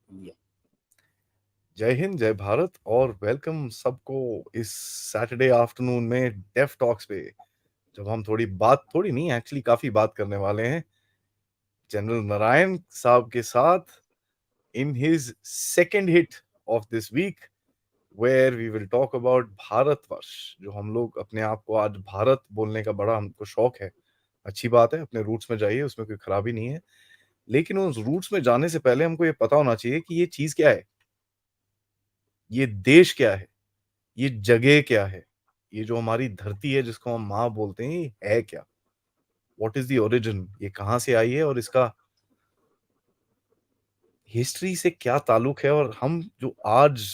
Yeah. जय हिंद, जय भारत और वेलकम सबको इस सैटरडे आफ्टरनून में डेफ टॉक्स पे, जब हम थोड़ी नहीं एक्चुअली काफी बात करने वाले हैं जनरल नारायण साहब के साथ in his second hit of this week, where we will talk about Bharatvarsha. जो हम लोग अपने आप को आज भारत बोलने का बड़ा हमको शौक है। अच्छी बात है, अपने रूट्स में जाइए, उसमें कोई खराबी नहीं है। लेकिन उस रूट्स में जाने से पहले हमको ये पता होना चाहिए कि ये चीज क्या है, ये देश क्या है, ये जगह क्या है, ये जो हमारी धरती है जिसको हम माँ बोलते हैं, ये है क्या? What is the origin? ये कहाँ से आई है और इसका हिस्ट्री से क्या ताल्लुक है? और हम जो आज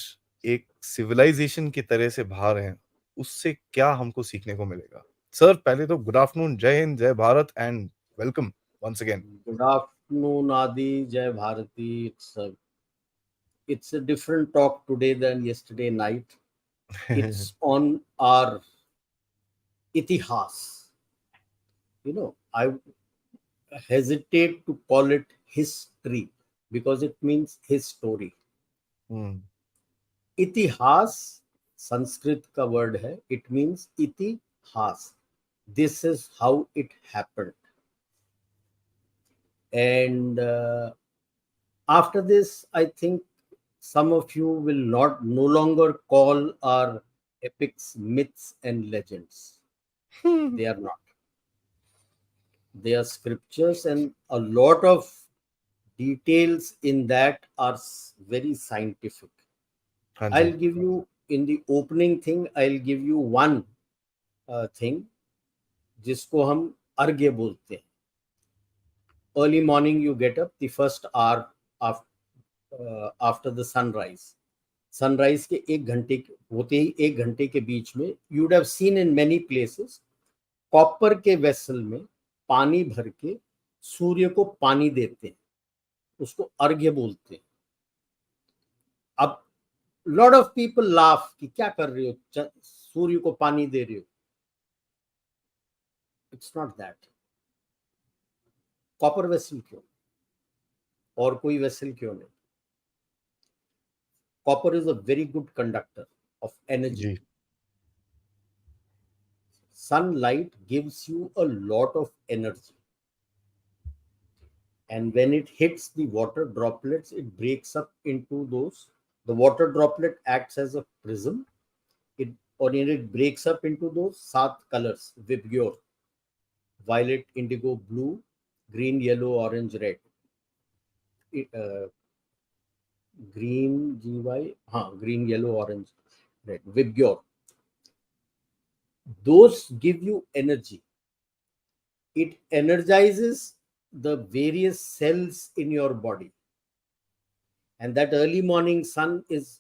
एक सिविलाइजेशन की तरह से बाहर हैं, उससे क्या हमको सीखने को मिलेगा? सर, पहले तो गुड आफ्टरनून, जय हिंद, जय Bharat and welcome once again. Good afternoon, Adi. Jai Bharati. It's a different talk today than yesterday night. It's on our itihas. I hesitate to call it history because it means his story. इतिहास संस्कृत का word है. It means इतिहास. This is how it happened. And after this, I think some of you will not no longer call our epics myths and legends. They are not. They are scriptures, and a lot of details in that are very scientific. हाँ I'll ji. give you in the opening thing, I'll give you one thing जिसको हम अर्घ्य बोलते हैं. Early morning you get up, the first hour after the sunrise. Sunrise के एक घंटे होते ही एक घंटे के बीच में you would have seen in many places copper के वेसल में पानी भर के सूर्य को पानी देते हैं. उसको अर्घ्य बोलते हैं. अब लॉट ऑफ पीपल लाफ कि क्या कर रहे हो, सूर्य को पानी दे रहे हो. It's not that. Copper vessel क्यों और कोई वेसल क्यों नहीं? Copper is a very good conductor of energy. Ji. Sunlight gives you a lot of energy. And when it hits the water droplets, it breaks up into those. The water droplet acts as a prism. It breaks up into those सात colors, Vibgyor, violet, indigo, blue, green, yellow, orange, red. Green, yellow, orange, red. Vibgyor. Those give you energy. It energizes the various cells in your body. And that early morning sun is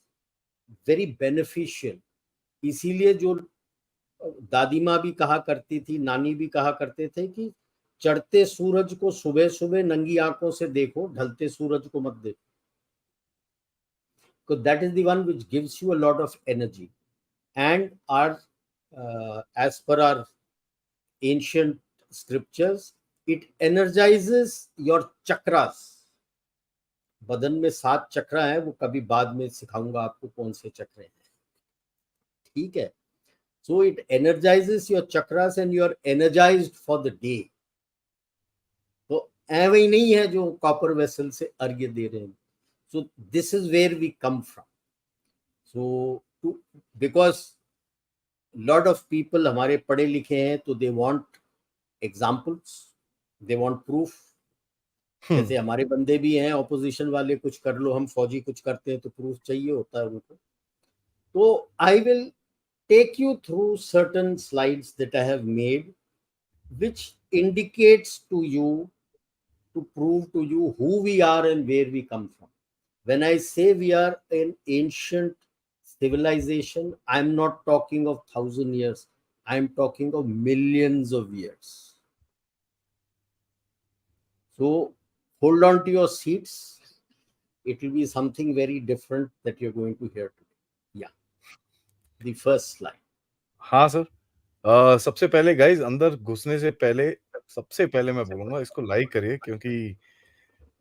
very beneficial. इसीलिए जो दादी माँ भी कहा करती थी, नानी भी कहा करते थे कि चढ़ते सूरज को सुबह सुबह नंगी आंखों से देखो, ढलते सूरज को मत देखो. So that is the one which gives you a lot of energy. And as per our ancient scriptures, it energizes your chakras. बदन में 7 चक्र है, वो कभी बाद में सिखाऊंगा आपको कौन से चक्र हैं. ठीक है. So it energizes your chakras and you are energized for the day. तो ऐवे ही नहीं है जो कॉपर वेसल से अर्घ्य दे रहे हैं. So this is where we come from. So because lot of people हमारे पढ़े लिखे हैं, तो they want examples, they want proof. जैसे हमारे बंदे भी हैं ऑपोजिशन वाले, कुछ कर लो, हम फौजी कुछ करते हैं तो प्रूफ चाहिए होता है उनको. तो I will take you through certain slides that I have made which indicates to you, to prove to you who we are and where we come from. When I say we are an ancient civilization, I'm not talking of 1,000 years, I'm talking of millions of years. So hold on to your seats. It will be something very different that you're going to hear today. Yeah, the first slide. हाँ sir. सबसे पहले guys, अंदर घुसने से पहले सबसे पहले मैं बोलूंगा इसको लाइक करिए, क्योंकि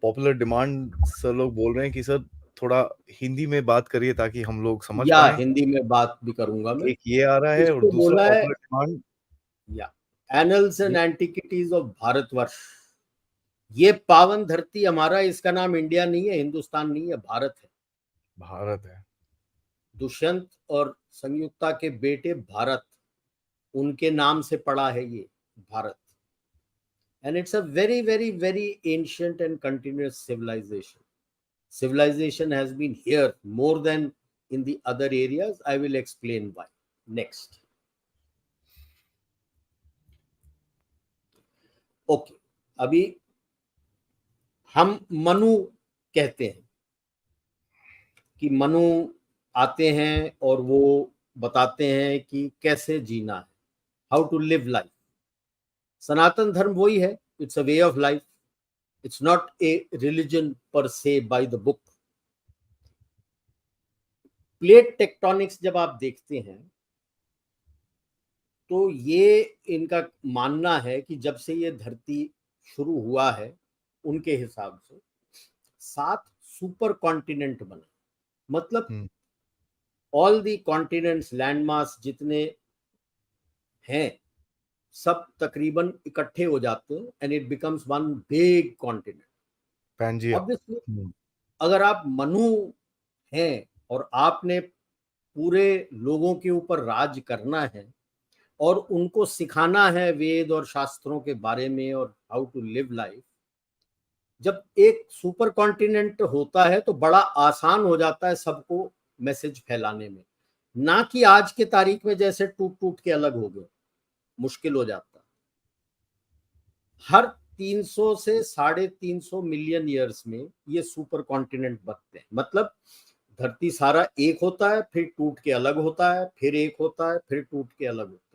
पॉपुलर डिमांड सर लोग बोल रहे हैं कि सर थोड़ा हिंदी में बात करिए ताकि हम लोग समझ या पाए। हिंदी में बात भी करूंगा मैं। एक ये आ रहा है और इसको दूसरा बोला है पॉपुलर डिमांड। या एनल्स एंड एंटिकिटीज ऑफ भारतवर्ष। ये पावन धरती हमारा, इसका नाम इंडिया नहीं है, हिंदुस्तान नहीं है, भारत है। भारत है। दुष्यंत और संयुक्ता के बेटे भारत, उनके नाम से पड़ा है ये Bharat. And it's a very very very ancient and continuous civilization. Civilization has been here more than in the other areas. I will explain why. Next. Okay. अभी हम मनु कहते हैं कि मनु आते हैं और वो बताते हैं कि कैसे जीना है, हाउ टू लिव लाइफ। सनातन धर्म वही है, it's a way of life, it's not a religion पर से by the book. Plate tectonics जब आप देखते हैं तो ये इनका मानना है कि जब से ये धरती शुरू हुआ है, उनके हिसाब से 7 सुपर कॉन्टिनेंट बने। मतलब all the continents, land mass जितने हैं, सब तकरीबन इकट्ठे हो जाते हैं and it becomes one big continent. Pangaea. Obviously अगर आप मनु हैं और आपने पूरे लोगों के ऊपर राज करना है और उनको सिखाना है वेद और शास्त्रों के बारे में और हाउ टू लिव लाइफ, जब एक सुपर कॉन्टिनेंट होता है तो बड़ा आसान हो जाता है सबको मैसेज फैलाने में। ना कि आज के तारीख में जैसे टूट टूट के अलग हो गए, मुश्किल हो जाता। हर 300 से 350 मिलियन ईयर्स में ये सुपर कॉन्टिनेंट बनते हैं। मतलब धरती सारा एक होता है, फिर टूट के अलग होता है, फिर एक होता है, फिर टूट के अलग होता है।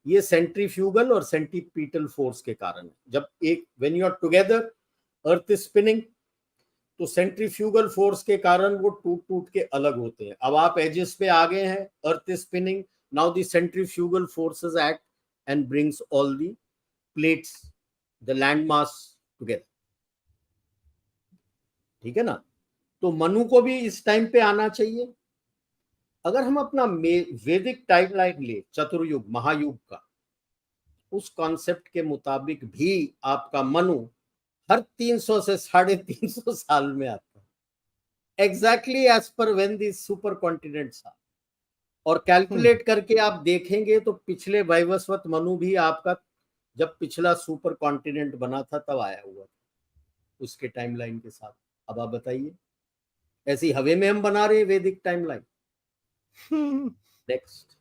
ये सेंट्रीफ्यूगल और सेंटीपीटल फोर्स के कारण है। जब एक when you are together, earth is spinning, तो सेंट्रीफ्यूगल फोर्स के कारण वो टूट टूट के अलग होते हैं। अब आप एजेस पे आ गए हैं, अर्थ is spinning, now the centrifugal forces act and brings all the plates, the land mass together. ठीक है ना? तो मनु को भी इस टाइम पे आना चाहिए। अगर हम अपना वैदिक टाइमलाइन ले, चतुर्युग महायुग का, उस कॉन्सेप्ट के मुताबिक भी आपका मनु हर 300 से 350 साल में आता है, exactly as per when the super continents are. और कैलकुलेट करके आप देखेंगे तो पिछले वैवस्वत मनु भी आपका जब पिछला सुपर कॉन्टिनेंट बना था तब आया हुआ था उसके टाइमलाइन के साथ। अब आप बताइए, ऐसी हवे में हम बना रहे हैं वैदिक टाइमलाइन। नेक्स्ट।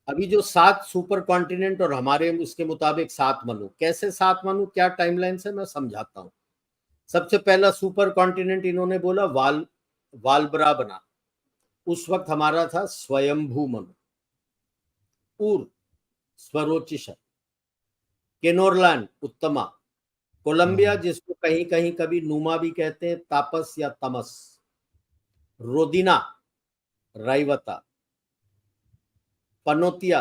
अभी जो 7 सुपर कॉन्टिनेंट और हमारे उसके मुताबिक 7 मनु, कैसे 7 मनु, क्या टाइमलाइन से, मैं समझाता हूं। सबसे पहला सुपर कॉन्टिनेंट इन्होंने बोला वालबरा बना। उस वक्त हमारा था स्वयंभू मनु, उर, स्वरोचिष, केनोरलैंड, उत्तमा, कोलंबिया जिसको कहीं कहीं कभी नुमा भी कहते हैं, तापस या तमस, रोदिना, राइवता, पनोतिया,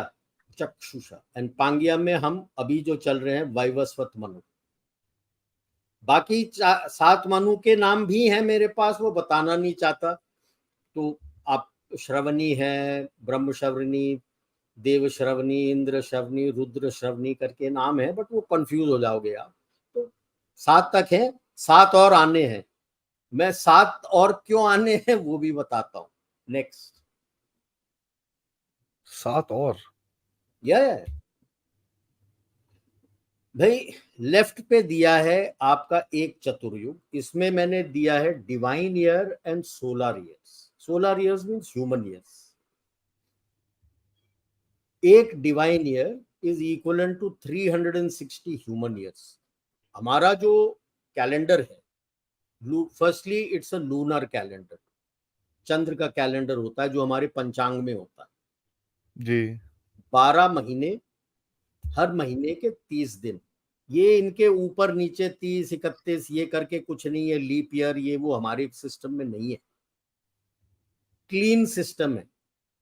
चक्षुषा, एंड पांगिया में हम अभी जो चल रहे हैं वैवस्वत मनु। बाकी 7 मनु के नाम भी हैं मेरे पास, वो बताना नहीं चाहता। तो आप श्रवणी है, ब्रह्म श्रवणी, देव श्रवणी, इंद्र श्रवणी, रुद्र श्रवणी करके नाम है, बट वो कंफ्यूज हो जाओगे आप। तो 7 तक है, 7 और आने हैं। मैं 7 और क्यों आने हैं वो भी बताता हूं। नेक्स्ट। 7 और या भाई, लेफ्ट पे दिया है आपका एक चतुर्युग, इसमें मैंने दिया है divine year and solar years. Solar years means human years. एक divine year is equal to 360 human years. हमारा जो कैलेंडर है, firstly it's a lunar calendar, चंद्र का कैलेंडर होता है जो हमारे पंचांग में होता है जी। 12 महीने, हर महीने के 30 दिन। ये इनके ऊपर नीचे 30 31 ये करके कुछ नहीं है, लीप ईयर ये वो हमारे सिस्टम में नहीं है। क्लीन सिस्टम है,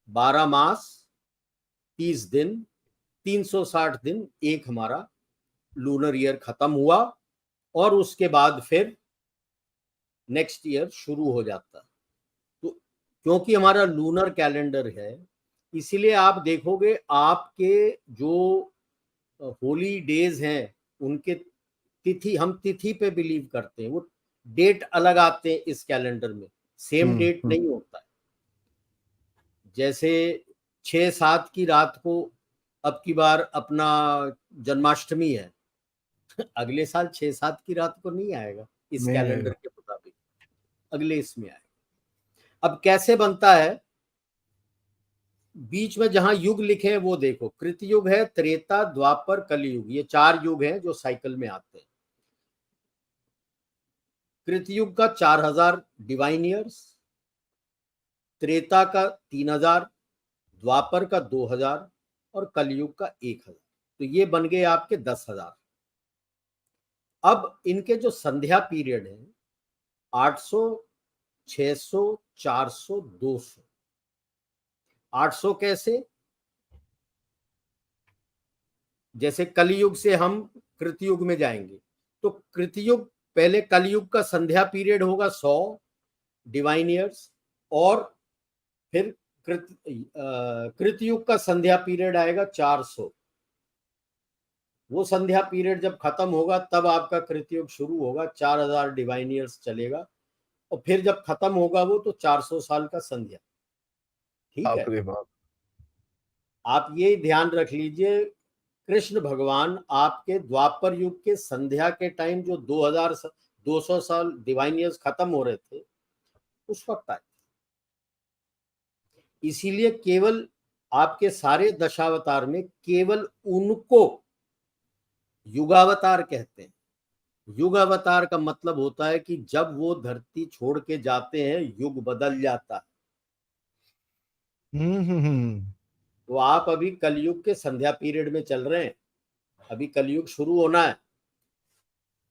12 मास, 30 दिन, 360 दिन, एक हमारा लूनर ईयर खत्म हुआ और उसके बाद फिर नेक्स्ट ईयर शुरू हो जाता है। तो क्योंकि हमारा लूनर कैलेंडर है, इसीलिए आप देखोगे आपके जो होली डेज हैं उनके तिथि, हम तिथि पे बिलीव करते हैं, वो डेट अलग आते हैं इस कैलेंडर में, सेम डेट नहीं होता है। जैसे 6-7 की रात को अब की बार अपना जन्माष्टमी है, अगले साल 6-7 की रात को नहीं आएगा इस नहीं कैलेंडर आएगा। के मुताबिक, अगले इसमें आएगा। अब कैसे बनता है, बीच में जहां युग लिखे हैं वो देखो, कृतयुग है, त्रेता, द्वापर, कलयुग, ये 4 युग हैं जो साइकिल में आते हैं। कृतयुग का 4000 डिवाइन ईयर्स, त्रेता का 3000, द्वापर का 2000 और कलयुग का 1000। तो ये बन गए आपके 10,000। अब इनके जो संध्या पीरियड है 800, 600, 400, 200। 800 कैसे, जैसे कलयुग से हम कृतयुग में जाएंगे, तो कृतयुग पहले कलयुग का संध्या पीरियड होगा 100 डिवाइन ईयर्स, और फिर कृतयुग का संध्या पीरियड आएगा 400। वो संध्या पीरियड जब खत्म होगा तब आपका कृतयुग शुरू होगा, 4000 डिवाइन ईयर्स चलेगा, और फिर जब खत्म होगा वो तो 400 साल का संध्या। ठीक बाप है, रे बाप। आप ये ध्यान रख लीजिए, कृष्ण भगवान आपके द्वापर युग के संध्या के टाइम जो 200 साल डिवाइन ईयर्स खत्म हो रहे थे उस वक्त आए। इसीलिए केवल आपके सारे दशावतार में केवल उनको युगावतार कहते हैं। युगावतार का मतलब होता है कि जब वो धरती छोड़ के जाते हैं युग बदल जाता है। तो आप अभी कलयुग के संध्या पीरियड में चल रहे हैं, अभी कलयुग शुरू होना है,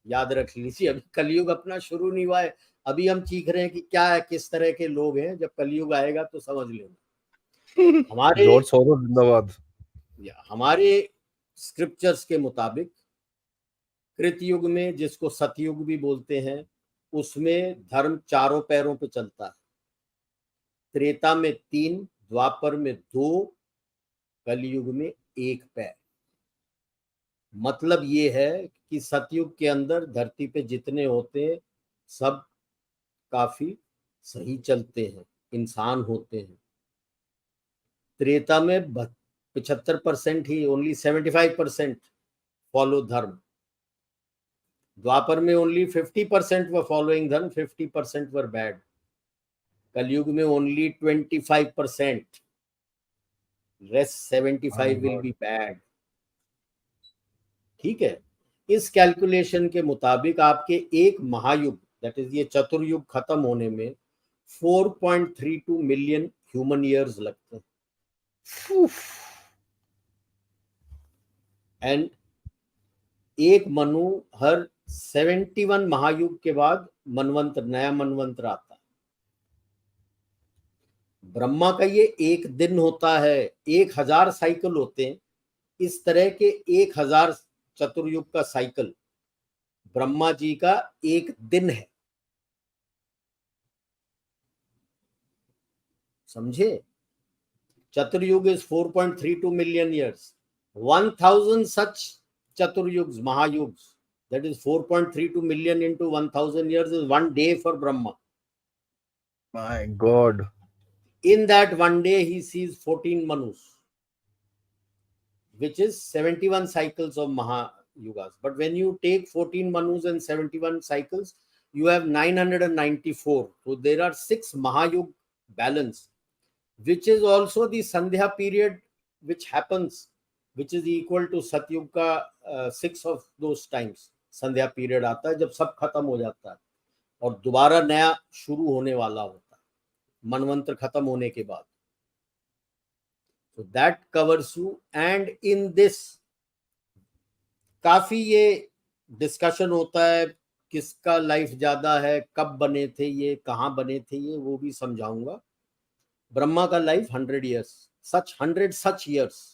याद रख लीजिए, अभी कलयुग अपना शुरू नहीं हुआ है। अभी हम सीख रहे हैं कि क्या है, किस तरह के लोग हैं, जब कलयुग आएगा तो समझ लेंगे। हमारे जॉर्ज सोरोस जिंदाबाद। हमारे स्क्रिप्चर्स के मुताबिक कृतयुग में, जिसको सतयुग भी बोलते हैं, उसमें धर्म चारों पैरों पे चलता है। त्रेता में 3, द्वापर में 2, कलयुग में 1 पैर। मतलब ये है कि सतयुग के अंदर धरती पे जितने होते हैं सब काफी सही चलते हैं, इंसान होते हैं। त्रेता में 75% ही, ओनली 75% फॉलो धर्म। द्वापर में ओनली 50% वर फॉलोइंग धर्म, 50% वर बैड। कलयुग में only 25%, rest 75 will be bad. ठीक है, इस कैलकुलेशन के मुताबिक आपके एक महायुग, दैट इज ये चतुर्युग खत्म होने में 4.32 मिलियन ह्यूमन ईयर्स लगते हैं। एंड एक मनु हर 71 महायुग के बाद मनवंतर, नया मनवंतर आता है। ब्रह्मा का ये एक दिन होता है, 1000 साइकिल होते हैं। इस तरह के 1000 चतुर्युग का साइकिल ब्रह्मा जी का एक दिन है। समझे, chaturyuga is 4.32 million years, 1000 such chaturyugas, mahayugas, that is 4.32 million into 1000 years is one day for Brahma. My God. In that one day he sees 14 manus, which is 71 cycles of Mahayugas. But when you take 14 manus and 71 cycles, you have 994. So there are 6 Mahayug balance, which is also the Sandhya period, which happens, which is equal to Satyug ka 6 of those times. Sandhya period आता है जब सब खत्म हो जाता है और दोबारा नया शुरू होने वाला होता है मनवंतर खत्म होने के बाद। So that covers you, and in this काफी ये डिस्कशन होता है, किसका लाइफ ज्यादा है, कब बने थे ये, कहाँ बने थे ये, वो भी समझाऊंगा। ब्रह्मा का life 100 years, such 100 such years,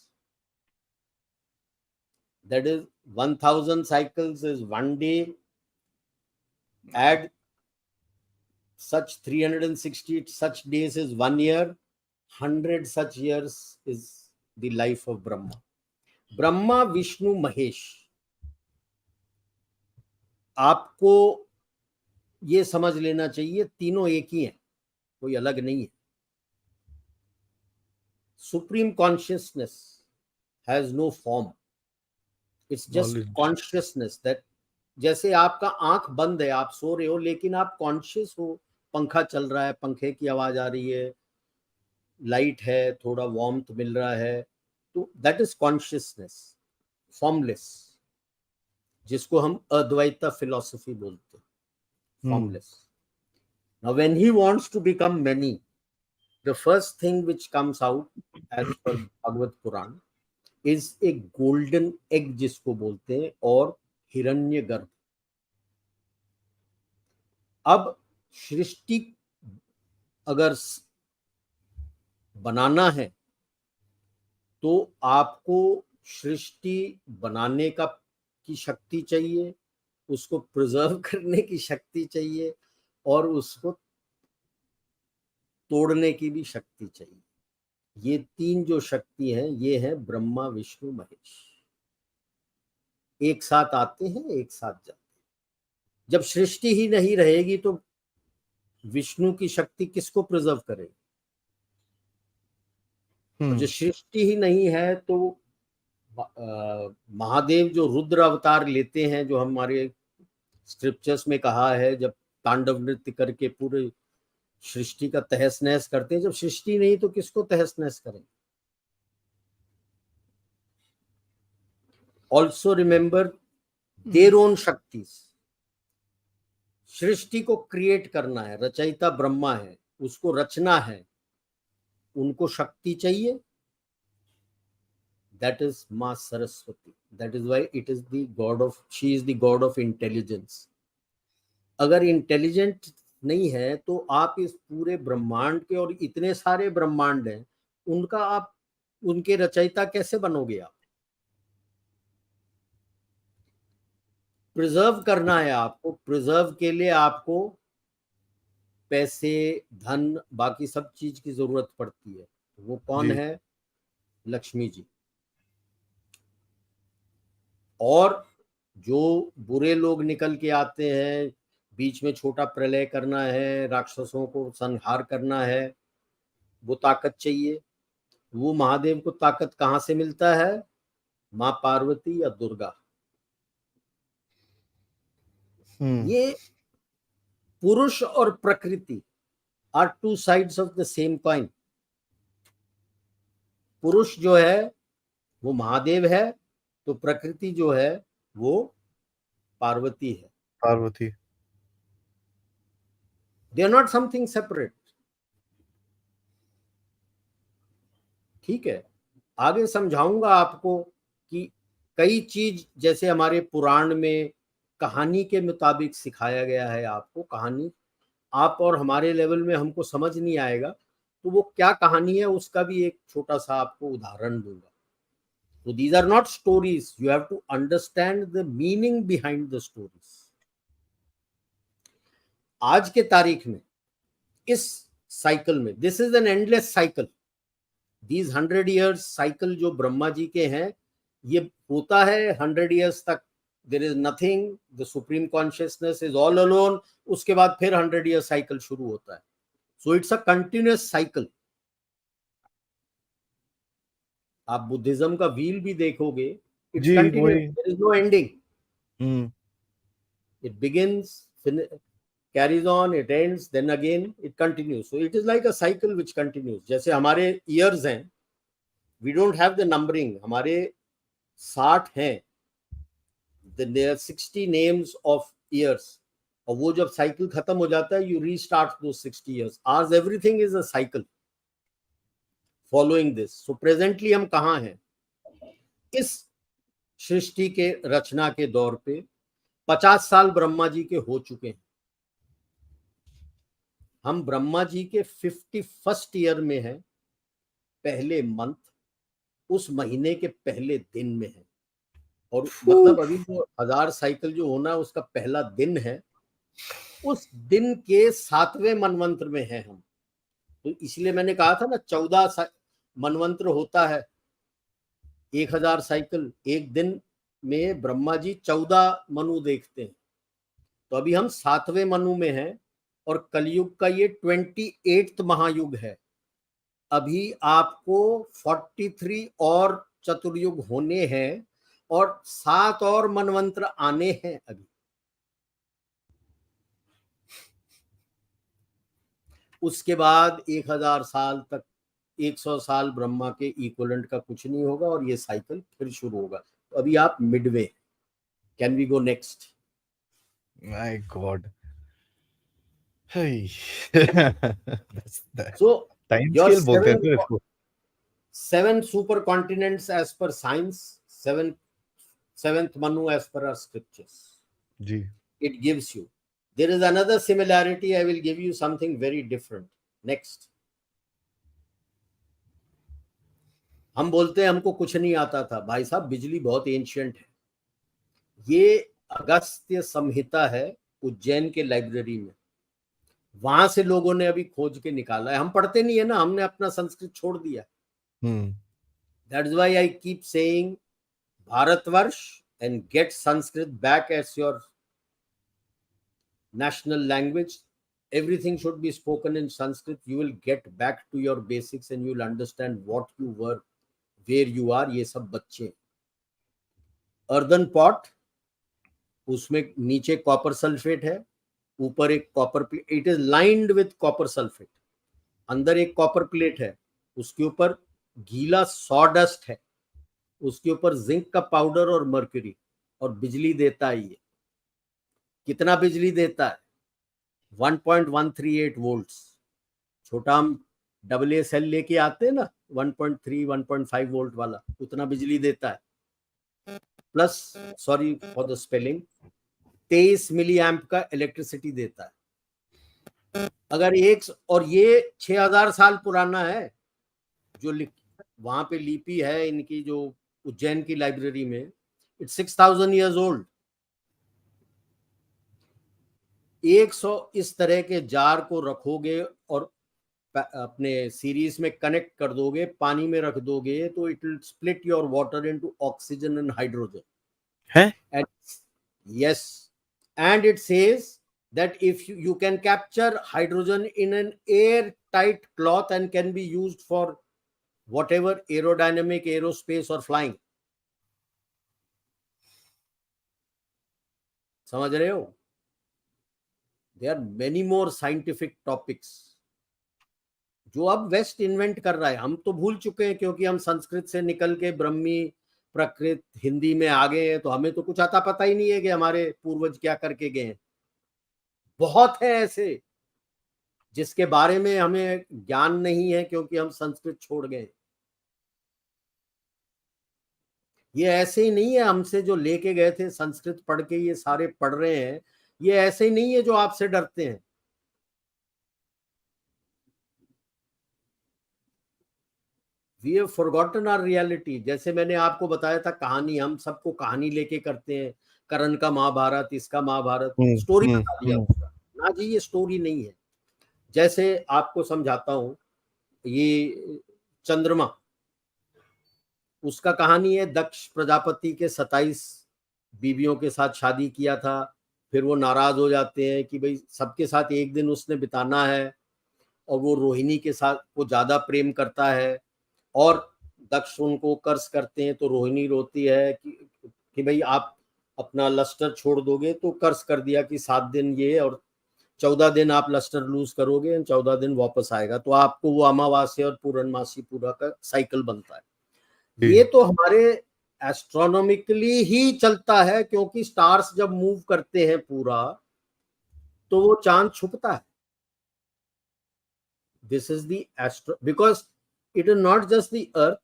that is 1000 cycles is one day, Add such 360 such days is 1 year. 100 such years is the life of Brahma. Brahma Vishnu Mahesh, आपको ये समझ लेना चाहिए तीनों एक ही हैं, कोई अलग नहीं है. Supreme consciousness has no form, it's just consciousness. That जैसे आपका आंख बंद है, आप सो रहे हो लेकिन आप कॉन्शियस हो, पंखा चल रहा है, पंखे की आवाज आ रही है, लाइट है, थोड़ा वार्मथ मिल रहा है, तो दैट इज कॉन्शियसनेस, फॉर्मलेस, जिसको हम अद्वैता फिलॉसफी बोलते हैं, formless. Now when he wants to become many, the first thing which comes out as per Bhagavat Purana is a golden egg, जिसको बोलते हैं, और हिरण्यगर्भ. अब सृष्टि अगर बनाना है तो आपको सृष्टि बनाने की शक्ति चाहिए, उसको प्रिजर्व करने की शक्ति चाहिए, और उसको तोड़ने की भी शक्ति चाहिए. ये तीन जो शक्ति हैं, ये है ब्रह्मा विष्णु महेश. एक साथ आते हैं, एक साथ जाते हैं. जब सृष्टि ही नहीं रहेगी तो विष्णु की शक्ति किसको प्रिजर्व करेगी? जो सृष्टि ही नहीं है तो महादेव जो रुद्र अवतार लेते हैं, जो हमारे स्क्रिप्चर्स में कहा है, जब तांडव नृत्य करके पूरे सृष्टि का तहस नहस करते हैं, जब सृष्टि नहीं तो किसको तहस नहस करेंगे? ऑल्सो रिमेंबर देयर ओन शक्ति. सृष्टि को क्रिएट करना है, रचयिता ब्रह्मा है, उसको रचना है, उनको शक्ति चाहिए. दैट इज मां Saraswati. That is why it is the God of, she is the God of intelligence. अगर इंटेलिजेंट नहीं है तो आप इस पूरे ब्रह्मांड के, और इतने सारे ब्रह्मांड हैं, उनका आप उनके रचयिता कैसे बनोगे? आप प्रिजर्व करना है आपको. प्रिजर्व के लिए आपको पैसे, धन, बाकी सब चीज की जरूरत पड़ती है. वो कौन है? लक्ष्मी जी. और जो बुरे लोग निकल के आते हैं, बीच में छोटा प्रलय करना है, राक्षसों को संहार करना है, वो ताकत चाहिए. वो महादेव को ताकत कहाँ से मिलता है? माँ पार्वती या दुर्गा. ये पुरुष और प्रकृति are two sides of the same coin. पुरुष जो है वो महादेव है, तो प्रकृति जो है वो पार्वती है. Parvati. They are not something separate. ठीक है, आगे समझाऊंगा आपको कि कई चीज जैसे हमारे पुराण में कहानी के मुताबिक सिखाया गया है. आपको कहानी, आप और हमारे लेवल में हमको समझ नहीं आएगा, तो वो क्या कहानी है उसका भी एक छोटा सा आपको उदाहरण दूंगा. So these are not stories. You have to understand the meaning behind the stories. आज के तारीख में इस साइकिल में, this is an endless cycle. These 100 years cycle जो ब्रह्मा जी के हैं, ये होता है 100 years तक. There is nothing. The supreme consciousness is all alone. उसके बाद फिर 100 year साइकिल शुरू होता है. So it's a continuous cycle. आप बुद्धिज्म का व्हील भी देखोगे, it's continuous, there is no ending. It begins, carries on, it ends, then again it continues. So it is like a cycle which continues. जैसे हमारे years हैं, we don't have the numbering. हमारे 60 हैं, then there are 60 names of years. और वो जब cycle खत्म हो जाता है, you restart those 60 years. Ours everything is a cycle following this. So presently हम कहाँ हैं? इस सृष्टि के रचना के दौर पे 50 साल ब्रह्मा जी के हो चुके हैं. हम ब्रह्मा जी के 51st ईयर में हैं, पहले मंथ, उस महीने के पहले दिन में है. और मतलब अभी जो 1000 साइकिल जो होना है उसका पहला दिन है, उस दिन के 7वें मनवंत्र में है हम। तो इसलिए मैंने कहा था ना 14 मनवंत्र होता है, 1000 साइकिल। एक दिन में ब्रह्मा जी 14 मनु देखते हैं। तो अभी हम 7वें मनु में हैं और कलयुग का ये 28th महायुग है। अभी आपको 43 और चतुर्युग होने हैं और 7 और मनवंत्र आने हैं अभी। उसके बाद 1000 साल तक, 100 साल ब्रह्मा के इक्वलेंट का कुछ नहीं होगा और ये साइकिल फिर शुरू होगा। तो अभी आप midway. Can we go next? My god. So time your scale बोलते हैं तो इसको। 7 super continents as per science, 7th manu as per our scriptures. Ji. It gives you. There is another similarity. I will give you something very different. Next. हम बोलते हैं हमको कुछ नहीं आता था। भाई साहब, बिजली बहुत एंशियंट है। ये अगस्त्य संहिता है उज्जैन के लाइब्रेरी में। वहां से लोगों ने अभी खोज के निकाला है। हम पढ़ते नहीं है ना, हमने अपना संस्कृत छोड़ दिया। That's why I keep saying Bharatvarsh and get Sanskrit back as your national language. Everything should be spoken in Sanskrit. You will get back to your basics and you will understand what you were, where you are. ये सब बच्चे। Earthen pot, उसमें नीचे copper sulphate है, ऊपर एक copper plate. It is lined with copper sulphate. अंदर एक कॉपर प्लेट है, उसके ऊपर गीला सॉडस्ट है, उसके ऊपर जिंक का पाउडर और मर्क्यूरी, और बिजली देता है। ये कितना बिजली देता है? 1.138 वोल्ट्स। छोटा हम AA सेल लेके आते हैं ना, 1.3 1.5 वोल्ट वाला, उतना बिजली देता है। Plus, sorry for the spelling, 23 milliamp का इलेक्ट्रिसिटी देता है। अगर और ये 6000 साल पुराना है। जो वहां पे लिपि है इनकी, जो उज्जैन की लाइब्रेरी में, इट्स 6000 ईयर्स ओल्ड। 100 इस तरह के जार को रखोगे और अपने सीरीज में कनेक्ट कर दोगे, पानी में रख दोगे, तो it will split your water into oxygen and hydrogen है। and yes, and it says that if you can capture hydrogen in an airtight cloth and can be used for whatever aerodynamic, aerospace or flying. समझ रहे हो? There are many more scientific topics जो अब waste invent कर रहा है। हम तो भूल चुके हैं, क्योंकि हम संस्कृत से निकल के ब्रह्मी, प्रकृत, हिंदी में आ गए हैं। तो हमें तो कुछ आता पता ही नहीं है कि हमारे पूर्वज क्या करके गए हैं। बहुत है ऐसे जिसके बारे में हमें ज्ञान नहीं है, क्योंकि हम संस्कृत छोड़ गए। ये ऐसे ही नहीं है हमसे जो लेके गए थे संस्कृत पढ़ के ये सारे पढ़ रहे हैं। ये ऐसे ही नहीं है जो आपसे डरते हैं। We have forgotten our reality. जैसे मैंने आपको बताया था कहानी, हम सबको कहानी लेके करते हैं। करण का महाभारत, इसका महाभारत, स्टोरी बता दिया उसका। ना जी, ये स्टोरी नहीं है। जैसे आपको समझाता हूं, ये चंद्रमा, उसका कहानी है। दक्ष प्रजापति के 27 बीवियों के साथ शादी किया था। फिर वो नाराज हो जाते हैं कि भाई सबके साथ एक दिन उसने बिताना है, और वो रोहिणी के साथ वो ज्यादा प्रेम करता है। और दक्ष उनको कर्ज करते हैं, तो रोहिणी रोती है कि भाई आप अपना लस्टर छोड़ दोगे। तो कर्ज कर दिया कि 7 दिन ये और 14 दिन आप लस्टर लूज करोगे, 14 दिन वापस आएगा। तो आपको वो अमावास्या और पूर्णमासी पूरा का साइकिल बनता है। ये तो हमारे एस्ट्रोनॉमिकली ही चलता है, क्योंकि स्टार्स जब मूव करते हैं पूरा, तो वो चांद छुपता है। This is the astro, because it is not just the earth,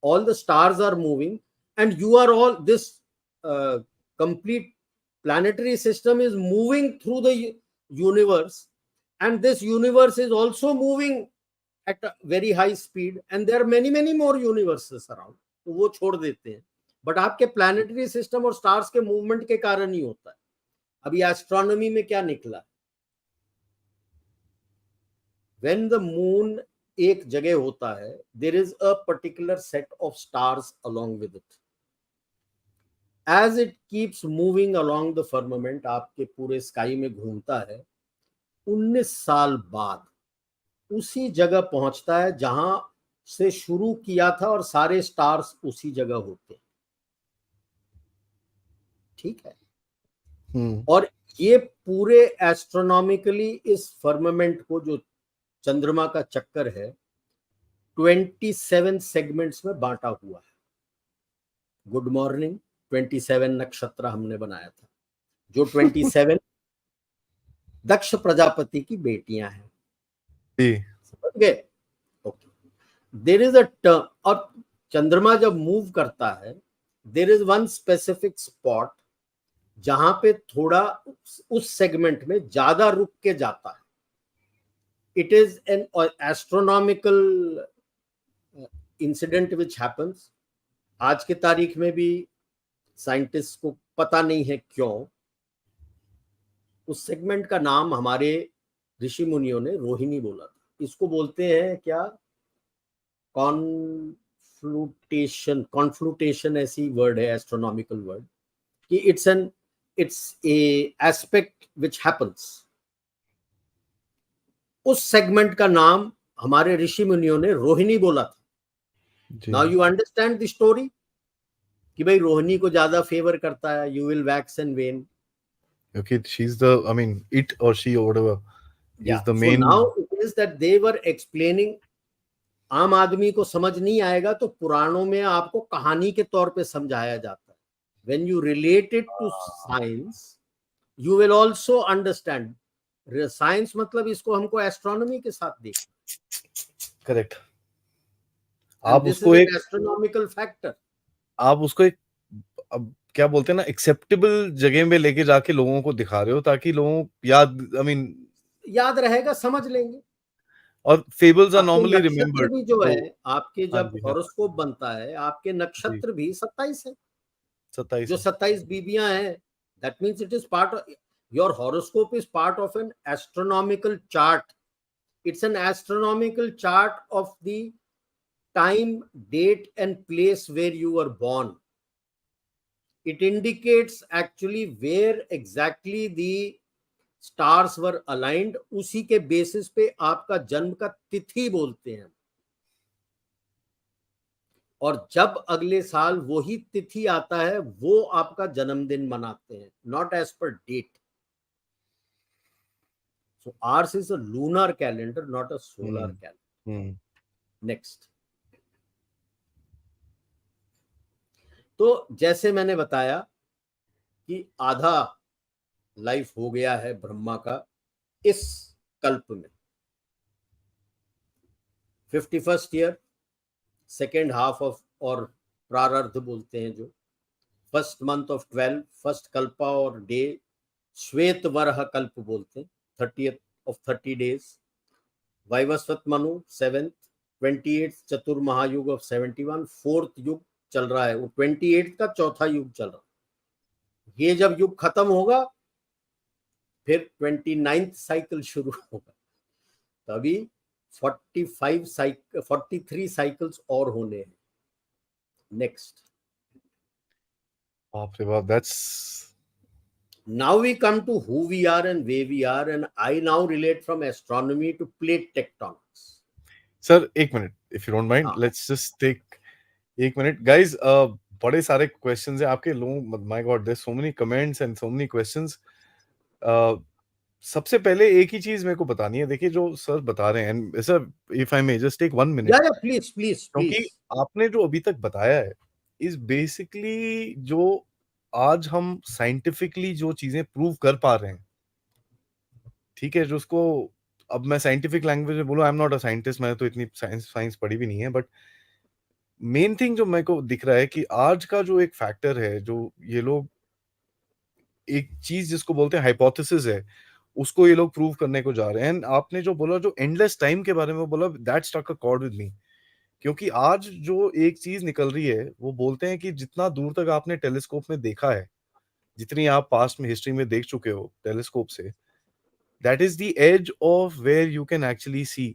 all the stars are moving, and you are all this complete planetary system is moving through the universe, and this universe is also moving at a very high speed, and there are many more universes around. तो वो छोड़ देते हैं, but आपके planetary system और stars के movement के कारण ही होता है। अभी एस्ट्रोनॉमी में क्या निकला, व्हेन द मून एक जगह होता है, there is a particular set of stars along with it, as it keeps moving along the firmament, आपके पूरे स्काई में घूमता है, 19 साल बाद उसी जगह पहुंचता है जहां से शुरू किया था, और सारे स्टार्स उसी जगह होते हैं। ठीक है। और ये पूरे एस्ट्रोनॉमिकली इस फर्मामेंट को, जो चंद्रमा का चक्कर है, 27 सेगमेंट्स में बांटा हुआ है। गुड मॉर्निंग, 27 नक्षत्र हमने बनाया था, जो 27 दक्ष प्रजापति की बेटियां हैं। समझ गए? Okay. There is a term, और चंद्रमा जब मूव करता है, there is one specific spot जहां पे थोड़ा उस सेगमेंट में ज्यादा रुक के जाता है। It is an astronomical incident which happens. आज के तारीख में भी साइंटिस्ट को पता नहीं है क्यों उस सेगमेंट का नाम हमारे ऋषि मुनियों ने रोहिणी बोला था। इसको बोलते हैं क्या, कॉन्फ्लूटेशन ऐसी वर्ड है, एस्ट्रोनॉमिकल वर्ड, कि it's a aspect which happens. उस सेगमेंट का नाम हमारे ऋषि मुनियों ने रोहिणी बोला था। Now you understand the story, कि भाई रोहिणी को ज्यादा फेवर करता है, you will wax and when. Okay, she's the, I mean, it or she or whatever is the main. So now it is that they were explaining, आम आदमी को समझ नहीं आएगा तो पुराणों में आपको कहानी के तौर पे समझाया जाता है। When you relate it to science, you will also understand. Science मतलब इसको हमको एस्ट्रोनॉमी के साथ देखना। करेक्ट। आप उसको एक एस्ट्रोनॉमिकल फैक्टर, आप उसको एक, अब क्या बोलते हैं ना, एक्सेप्टेबल जगह में लेके जाके लोगों को दिखा रहे हो, ताकि लोगों याद, आई मीन, याद रहेगा, समझ लेंगे। और फेबल्स आर आपके नॉर्मली नक्षत्र रिमेम्बर्ड भी जो है, आपके हाँ जब जी, हाँ हॉरोस्कोप बनता है, आपके नक्षत्र भी 27 है। 27 जो है। 27 बीबियां हैं, that means it is part, your horoscope is part of an astronomical chart. It's an astronomical chart of the time, date and place where you are born. It indicates actually where exactly the stars were aligned. उसी के basis पे आपका जन्म का तिथि बोलते हैं, और जब अगले साल वही तिथि आता है, वो आपका जन्मदिन मनाते हैं, not as per date. So ours is a lunar calendar, not a solar calendar. Next. तो जैसे मैंने बताया कि आधा लाइफ हो गया है ब्रह्मा का इस कल्प में, 51st year, second half of, और प्रारब्ध बोलते हैं जो, first month of 12, first Kalpa और डे, श्वेत वरह कल्प बोलते हैं, 30th of 30 days, Vaivasvata Manu 7th, 28th chaturmahayuga of 71, fourth युग चल रहा है, वो 28th का चौथा युग चल रहा है। ये जब युग खत्म होगा, फिर 29th साइकिल शुरू होगा, तभी 43 साइकिल्स और होने हैं। नेक्स्ट। बाप रे बाप, that's, now we come to who we are and where we are, and I now relate from astronomy to plate tectonics. Sir एक minute, if you don't mind, let's just take एक minute guys. बड़े सारे questions हैं आपके लोगों, my god, there so many comments and so many questions. सबसे पहले एक ही चीज मेरे को बतानी है, देखिए जो सर बता रहे हैं, sir if I may just take 1 minute, या प्लीज प्लीज क्योंकि प्लीज। आपने जो अभी तक बताया है इज बेसिकली जो आज हम साइंटिफिकली जो चीजें प्रूव कर पा रहे हैं, ठीक है, जो उसको, अब मैं साइंटिफिक लैंग्वेज में बोलूं, I am not a scientist, मैंने तो इतनी साइंस पढ़ी भी नहीं है, बट मेन थिंग जो मेरे को दिख रहा है कि आज का जो एक फैक्टर है, जो ये लोग एक चीज जिसको बोलते हैं हाइपोथेसिस है, उसको ये लोग प्रूव करने को जा रहे हैं। आपने जो बोला, जो एंडलेस टाइम के बारे में बोला, that struck a chord with me, क्योंकि आज जो एक चीज निकल रही है, वो बोलते हैं कि जितना दूर तक आपने टेलीस्कोप में देखा है, जितनी आप पास्ट में हिस्ट्री में देख चुके हो टेलीस्कोप से, that is the edge of where you can actually see,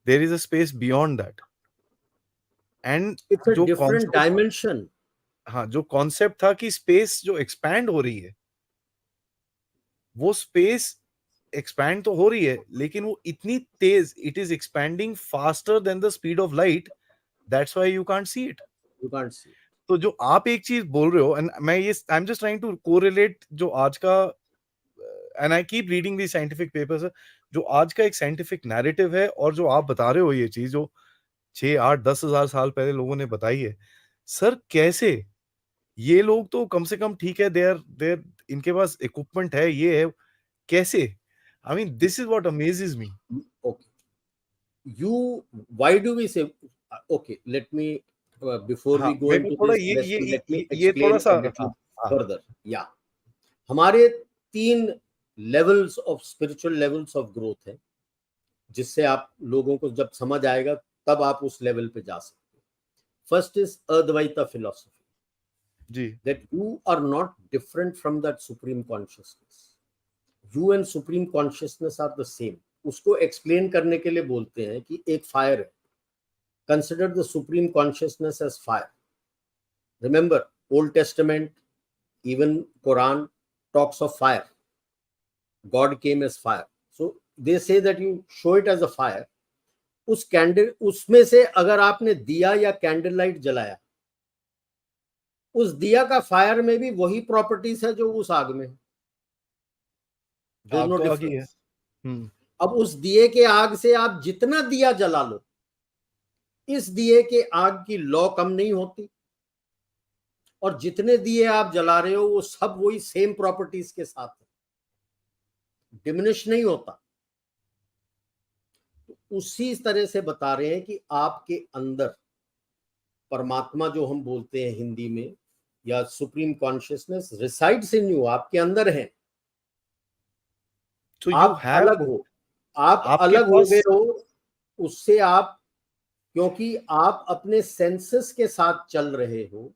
there is a space beyond that. And it's a जो डिफरेंट कॉन्सेप्ट, डायमेंशन। हाँ, जो कॉन्सेप्ट था कि स्पेस जो एक्सपैंड हो रही है, वो स्पेस एक्सपैंड तो हो रही है लेकिन वो इतनी तेज, it is expanding faster than the speed of light, that's why you can't see it. You can't see. तो जो आप एक चीज बोल रहे हो, एंड मैं ये I am just trying to correlate जो आज का, and I keep reading the scientific papers, जो आज का एक साइंटिफिक नैरेटिव है और जो आप बता रहे हो ये चीज जो 6 8 10 हज़ार साल पहले लोगों ने बताई है, सर कैसे? ये लोग तो कम से कम ठीक है, देयर इनके पास इक्विपमेंट है, ये है, कैसे? I mean this is what amazes me. Okay. Why do we say, okay, let me, before हाँ, we go मेरे को into थोड़ा this question, let me ये थोड़ा explain सा, a हाँ, little हाँ, further. Yeah. हमारे 3 levels of spiritual levels of growth है, जिससे आप लोगों को जब समझ आएगा तब आप उस लेवल पे जा सकते हो। फर्स्ट इज अद्वैता फिलोसफी, जी, that you are not different from that supreme consciousness. You and supreme consciousness are the same. उसको एक्सप्लेन करने के लिए बोलते हैं कि एक फायर है, consider the supreme consciousness as fire. Remember, Old Testament, even Quran talks of fire. God came as fire. So they say that you show it as a fire. उस कैंडल, उसमें से अगर आपने दिया या कैंडल लाइट जलाया, उस दिया का फायर में भी वही प्रॉपर्टीज है जो उस आग में है। देयर इज आग नो तो आग ही है। डिफरेंस। हम्म। अब उस दिए के आग से आप जितना दिया जला लो, इस दिए के आग की लौ कम नहीं होती, और जितने दिए आप जला रहे हो वो सब वही सेम प्रॉपर्टीज के साथ है, डिमिनिश नहीं होता। तो उसी तरह से बता रहे हैं कि आपके अंदर परमात्मा जो हम बोलते हैं हिंदी में, या supreme consciousness resides in you, आपके अंदर है। सो यू आप हैव, अलग हो, आप आपके अलग हो गए पास, हो उससे। आप, क्योंकि आप अपने सेंसेस के साथ चल रहे हो,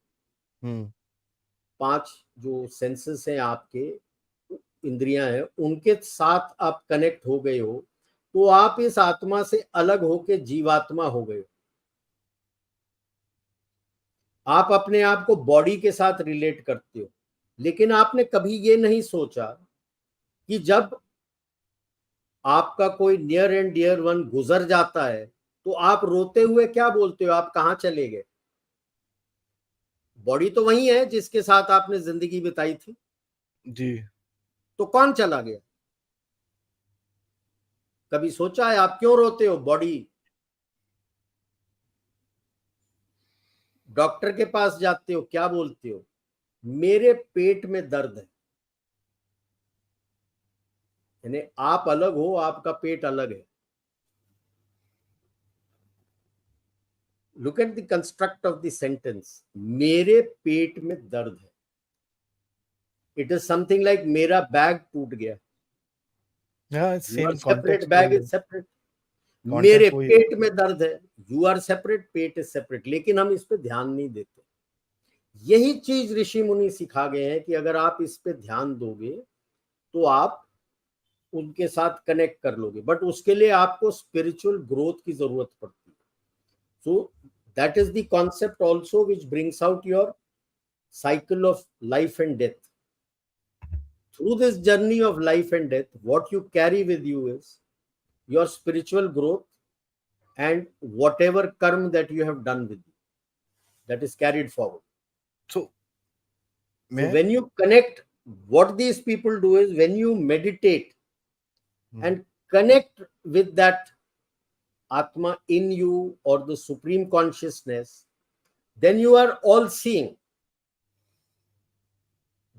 हम्म, 5 जो सेंसेस हैं आपके, इंद्रियां हैं, उनके साथ आप कनेक्ट हो गए हो, तो आप इस आत्मा से अलग होके जीवात्मा हो गए हो। आप अपने आप को बॉडी के साथ रिलेट करते हो, लेकिन आपने कभी ये नहीं सोचा कि जब आपका कोई नियर एंड डियर वन गुजर जाता है तो आप रोते हुए क्या बोलते हो? आप कहाँ चले गए? बॉडी तो वही है जिसके साथ आपने जिंदगी बिताई थी, जी, तो कौन चला गया? कभी सोचा है आप क्यों रोते हो? बॉडी, डॉक्टर के पास जाते हो, क्या बोलते हो? मेरे पेट में दर्द है। यानी आप अलग हो, आपका पेट अलग है। Look at the construct of the sentence, मेरे पेट में दर्द है। इट इज समथिंग लाइक मेरा बैग टूट गया। हाँ, you are same separate, context bag वही इज है, सेपरेट। मेरे कॉन्टेक्स्ट वही है। पेट में दर्द है, यू आर सेपरेट, पेट इज सेपरेट, लेकिन हम इस पे ध्यान नहीं देते। यही चीज ऋषि मुनि सिखा गए हैं कि अगर आप इस पे ध्यान दोगे तो आप उनके साथ कनेक्ट कर लोगे, बट उसके लिए आपको स्पिरिचुअल ग्रोथ की जरूरत पड़ती है। सो that is the concept also which brings out your cycle of life and death. Through this journey of life and death, what you carry with you is your spiritual growth and whatever karma that you have done with you, that is carried forward. So So मैं, when you connect, what these people do is when you meditate hmm, and connect with that Atma in you or the supreme consciousness, then you are all seeing.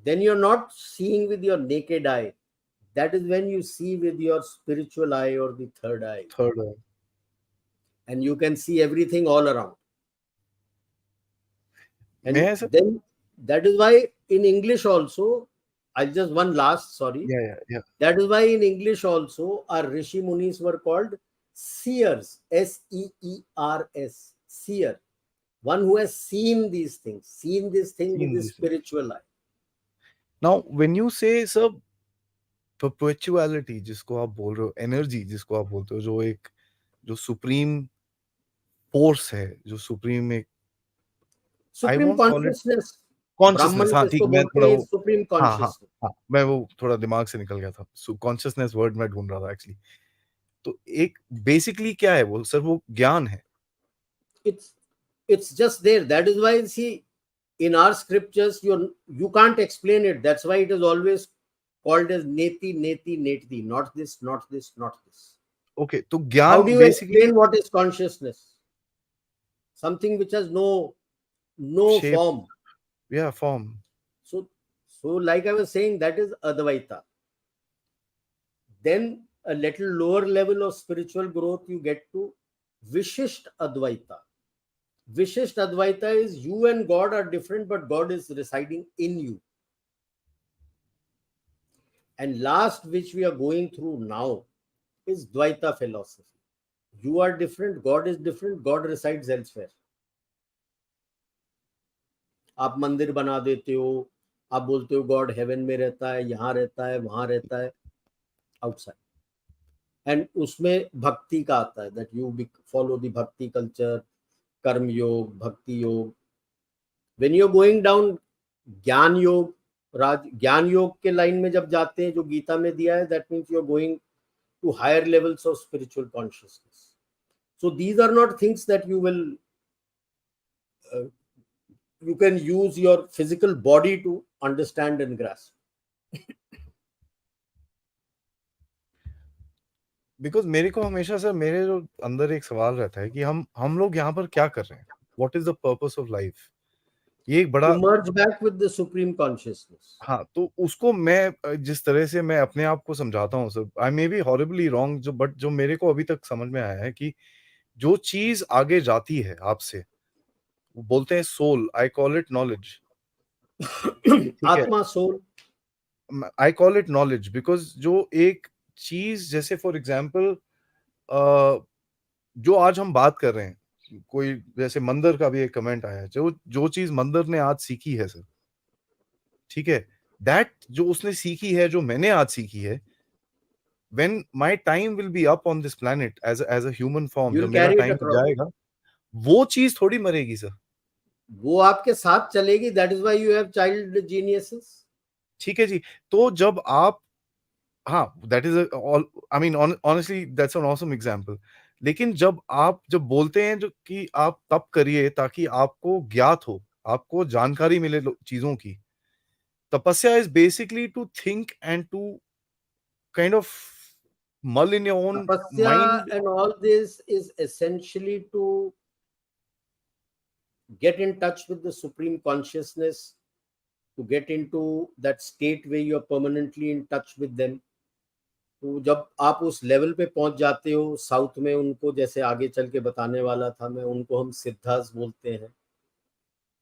Then you're not seeing with your naked eye. That is when you see with your spiritual eye or the third eye, third है। and you can see everything all around. मैं And ऐसा, then that is why in English also, I'll just one last, sorry. या That is why in English also our Rishi Munis were called seers, Seers, seer. One who has seen these things, seen this thing with तीन his this है। spiritual eye. Now when you से sir परपेचुअलिटी जिसको आप बोल रहे हो, energy जिसको आप बोलते हो, जो एक जो सुप्रीम फोर्स है, जो सुप्रीम एक, I supreme won't call it consciousness, consciousness, Brahman हाँ ठीक, जिसको मैं बोलते थोड़ा हैं वो, सुप्रीम हाँ हाँ कॉन्शियसनेस। हाँ, मैं वो थोड़ा दिमाग से निकल गया था, कॉन्शियसनेस वर्ड मैं ढूंढ रहा था एक्चुअली। तो एक बेसिकली क्या है वो सर, वो ज्ञान है। It's just there. That is why, see, in our scriptures you can't explain it. That's why it is always called as neti neti neti, not this, not this, not this. Okay, तो How ज्ञान do you basically explain what is consciousness? Something which has no shape form. या form. So like I was saying, that is Advaita. Then a little lower level of spiritual growth you get to Vishisht Advaita. Vishisht Advaita is you and God are different, but God is residing in you. And last, which we are going through now, is Dvaita philosophy. You are different, God is different, God resides elsewhere. आप मंदिर बना देते हो, आप बोलते हो God haven में रहता है, यहाँ रहता है, वहां रहता है, आउटसाइड। एंड उसमें भक्ति का आता है, that you follow the bhakti culture, karma yoga, bhakti yoga. When you are going down jnana yoga, ज्ञान योग के लाइन में जब जाते हैं, जो गीता में दिया है, that means you are going to higher levels of spiritual consciousness. So these are not things that you can use your physical body to understand and grasp. Because मेरे को हमेशा सर, मेरे जो अंदर एक सवाल रहता है कि हम लोग यहाँ पर क्या कर रहे हैं, what is the purpose of life. ये एक To बड़ा, merge back with the supreme consciousness. हाँ, तो उसको मैं जिस तरह से मैं अपने आप को समझाता हूँ sir, I may be horribly wrong, जो बट जो मेरे को अभी तक समझ में आया है कि जो चीज आगे जाती है आपसे, वो बोलते हैं soul, I call it knowledge. ठीक है, Atma, soul. I call it knowledge because जो एक चीज, जैसे फॉर एग्जाम्पल जो आज हम बात कर रहे हैं, कोई जैसे मंदर का भी एक कमेंट आया है, जो जो चीज मंदर ने आज सीखी है सर, ठीक है, दैट जो उसने सीखी है, जो मैंने आज सीखी है, when my time will be up on this planet as a human form, You जब will मेरा carry it टाइम across. जाएगा, वो चीज थोड़ी मरेगी सर। वो आपके साथ चलेगी. That is why you have child geniuses. ठीक है जी, तो जब आप, हाँ, that is all, I mean honestly that's an awesome example. लेकिन जब बोलते हैं जो कि आप तब करिए ताकि आपको ज्ञात हो, आपको जानकारी मिले चीजों की, tapasya is basically to think and to kind of mull in your own Tapasya mind. and all this is essentially to get in touch with the supreme consciousness, to get into that state where you are permanently in touch with them. तो जब आप उस level पे पहुंच जाते हो, south में उनको, जैसे आगे चल के बताने वाला था मैं, उनको हम सिद्धास बोलते हैं।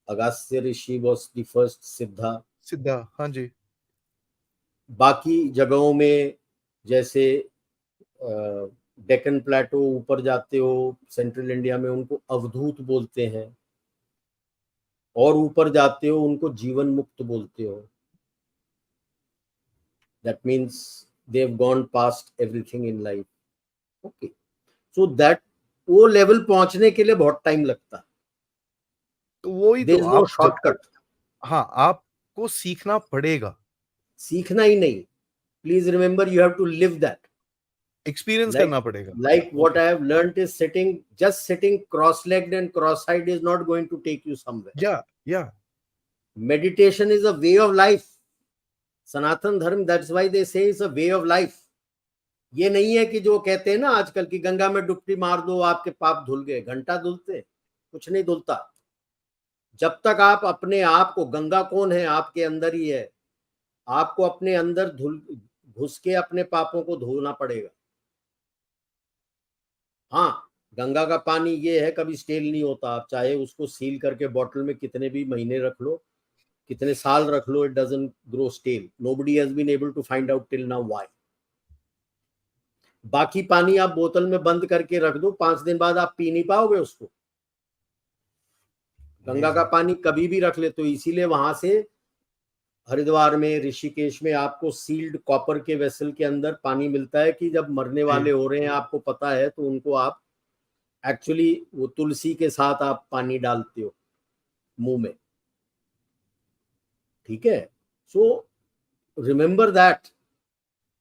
अगस्त्य ऋषि वॉज द फर्स्ट सिद्धा। सिद्धा, हाँ जी। बाकी जगहों में जैसे डेक्कन प्लेटो ऊपर जाते हो, सेंट्रल इंडिया में उनको अवधूत बोलते हैं, और ऊपर जाते हो उनको जीवन मुक्त बोलते हो। That means they have gone past everything in life. Okay, so that वो लेवल पहुंचने के लिए बहुत टाइम लगता है। तो वही तो, देयर इज नो आप जब तक, शॉर्टकट। हाँ, आपको सीखना पड़ेगा, सीखना ही नहीं, please remember you have to live that. Experience like करना पड़ेगा। like what okay, I have learned is just sitting cross-legged and cross-eyed is not going to take you somewhere. या Meditation is a way of life. सनातन धर्म, that's why they say it's a way of life. ये नहीं है कि जो कहते हैं ना आजकल की गंगा में डुबकी मार दो आपके पाप धुल गए। घंटा धुलते, कुछ नहीं धुलता। जब तक आप अपने आप को, गंगा कौन है, आपके अंदर ही है, आपको अपने अंदर घुस के अपने पापों को धोना पड़ेगा। हाँ, गंगा का पानी ये है, कभी स्टेल नहीं होता। आप चाहे उसको सील करके बॉटल में कितने भी महीने रख लो, कितने साल रख लो, it doesn't grow stale. Nobody has been able to find out till now why. बाकी पानी आप बोतल में बंद करके रख दो, 5 दिन बाद आप पी नहीं पाओगे उसको। गंगा का पानी कभी भी रख ले, तो इसीलिए वहां से हरिद्वार में, ऋषिकेश में आपको सील्ड कॉपर के वेसल के अंदर पानी मिलता है कि जब मरने वाले हो रहे हैं, आपको पता है, तो उनको आप एक्चुअली वो तुलसी के साथ आप पानी डालते हो मुंह में, ठीक है. So remember that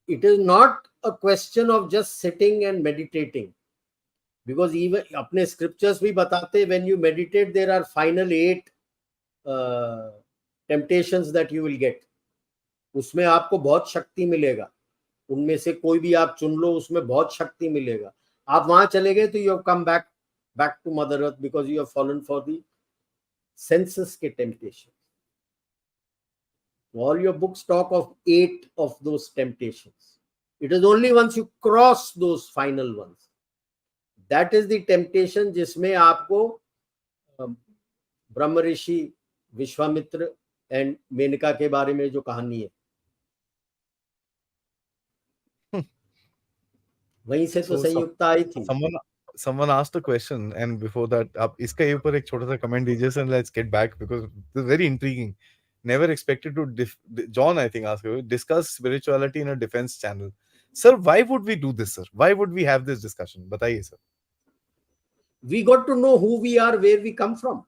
it is not a question of just sitting and meditating, because even अपने scriptures भी बताते, when you meditate there are final 8 temptations that you will get. उसमें आपको बहुत शक्ति मिलेगा, उनमें से कोई भी आप चुन लो, उसमें बहुत शक्ति मिलेगा. आप वहां चले गए तो you have come back to mother earth because you have fallen for the senses के temptation. All your books talk of 8 of those temptations. It is only once you cross those final ones, that is the temptation जिसमें आपको ब्रह्म ऋषि Vishwamitra and Maneka के बारे में जो कहानी है, वहीं से तो संयुक्ता आई थी. Someone asked a question, and before that, आप इसके ऊपर एक छोटा सा comment दीजिए sir, let's get back because it's very intriguing. Never expected to John, I think, asked you discuss spirituality in a defense channel. Sir, why would we do this, sir? Why would we have this discussion? बताइए sir. We got to know who we are, where we come from.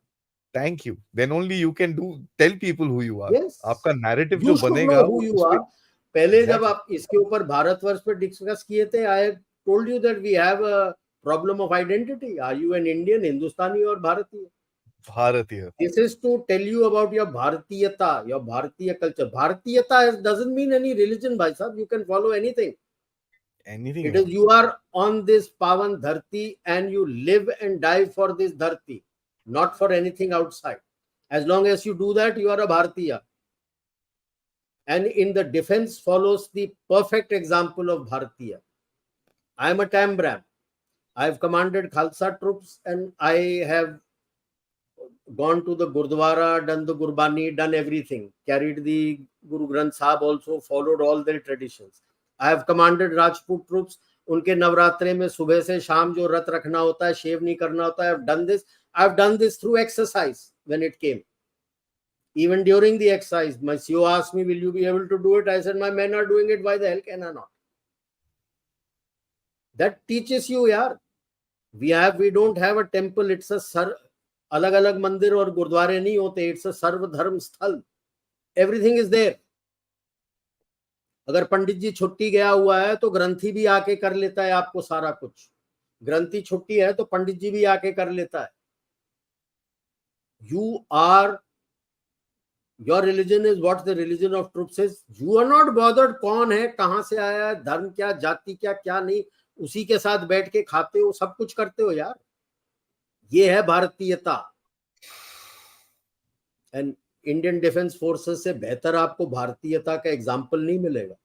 Thank you. Then only you can tell people who you are. Yes. आपका narrative You जो should बनेगा know who you are. पहले जब आप इसके ऊपर भारतवर्ष पर discuss किए थे, I told you that we have a problem of identity. Are you an Indian, Hindustani or Bharatiya? Bharatiya. This is to tell you about your Bharatiyata, your Bharatiya culture. Bharatiyata doesn't mean any religion, bhai sahab. You can follow anything. Anything. It is you are on this Pavan Dharti and you live and die for this Dharti, not for anything outside. As long as you do that, you are a Bharatiya. And in the defense follows the perfect example of Bharatiya. I am a Tambram. I have commanded Khalsa troops and I have gone to the Gurdwara, done the Gurbani, done everything. Carried the Guru Granth Sahib also, followed all their traditions. I have commanded Rajput troops. उनके नवरात्रे में सुबह से शाम जो रत रखना होता है, शेव नहीं करना होता है. I have done this. I have done this through exercise when it came. Even during the exercise, my CEO asked me, will you be able to do it? I said, my men are doing it. Why the hell can I not? That teaches you, yaar. We don't have a temple. It's a अलग अलग मंदिर और गुरुद्वारे नहीं होते. It's a सर्वधर्म स्थल. Everything is there. अगर पंडित जी छुट्टी गया हुआ है तो ग्रंथी भी आके कर लेता है आपको सारा कुछ. ग्रंथी छुट्टी है तो पंडित जी भी आके कर लेता है. Your religion is what the religion of troops is. You are not bothered कौन है, कहां से आया है, धर्म क्या, जाति क्या, क्या नहीं. उसी के साथ बैठ के खाते हो, सब कुछ करते हो यार. ये है भारतीयता. एंड इंडियन डिफेंस फोर्सेस से बेहतर आपको भारतीयता का एग्जाम्पल नहीं मिलेगा.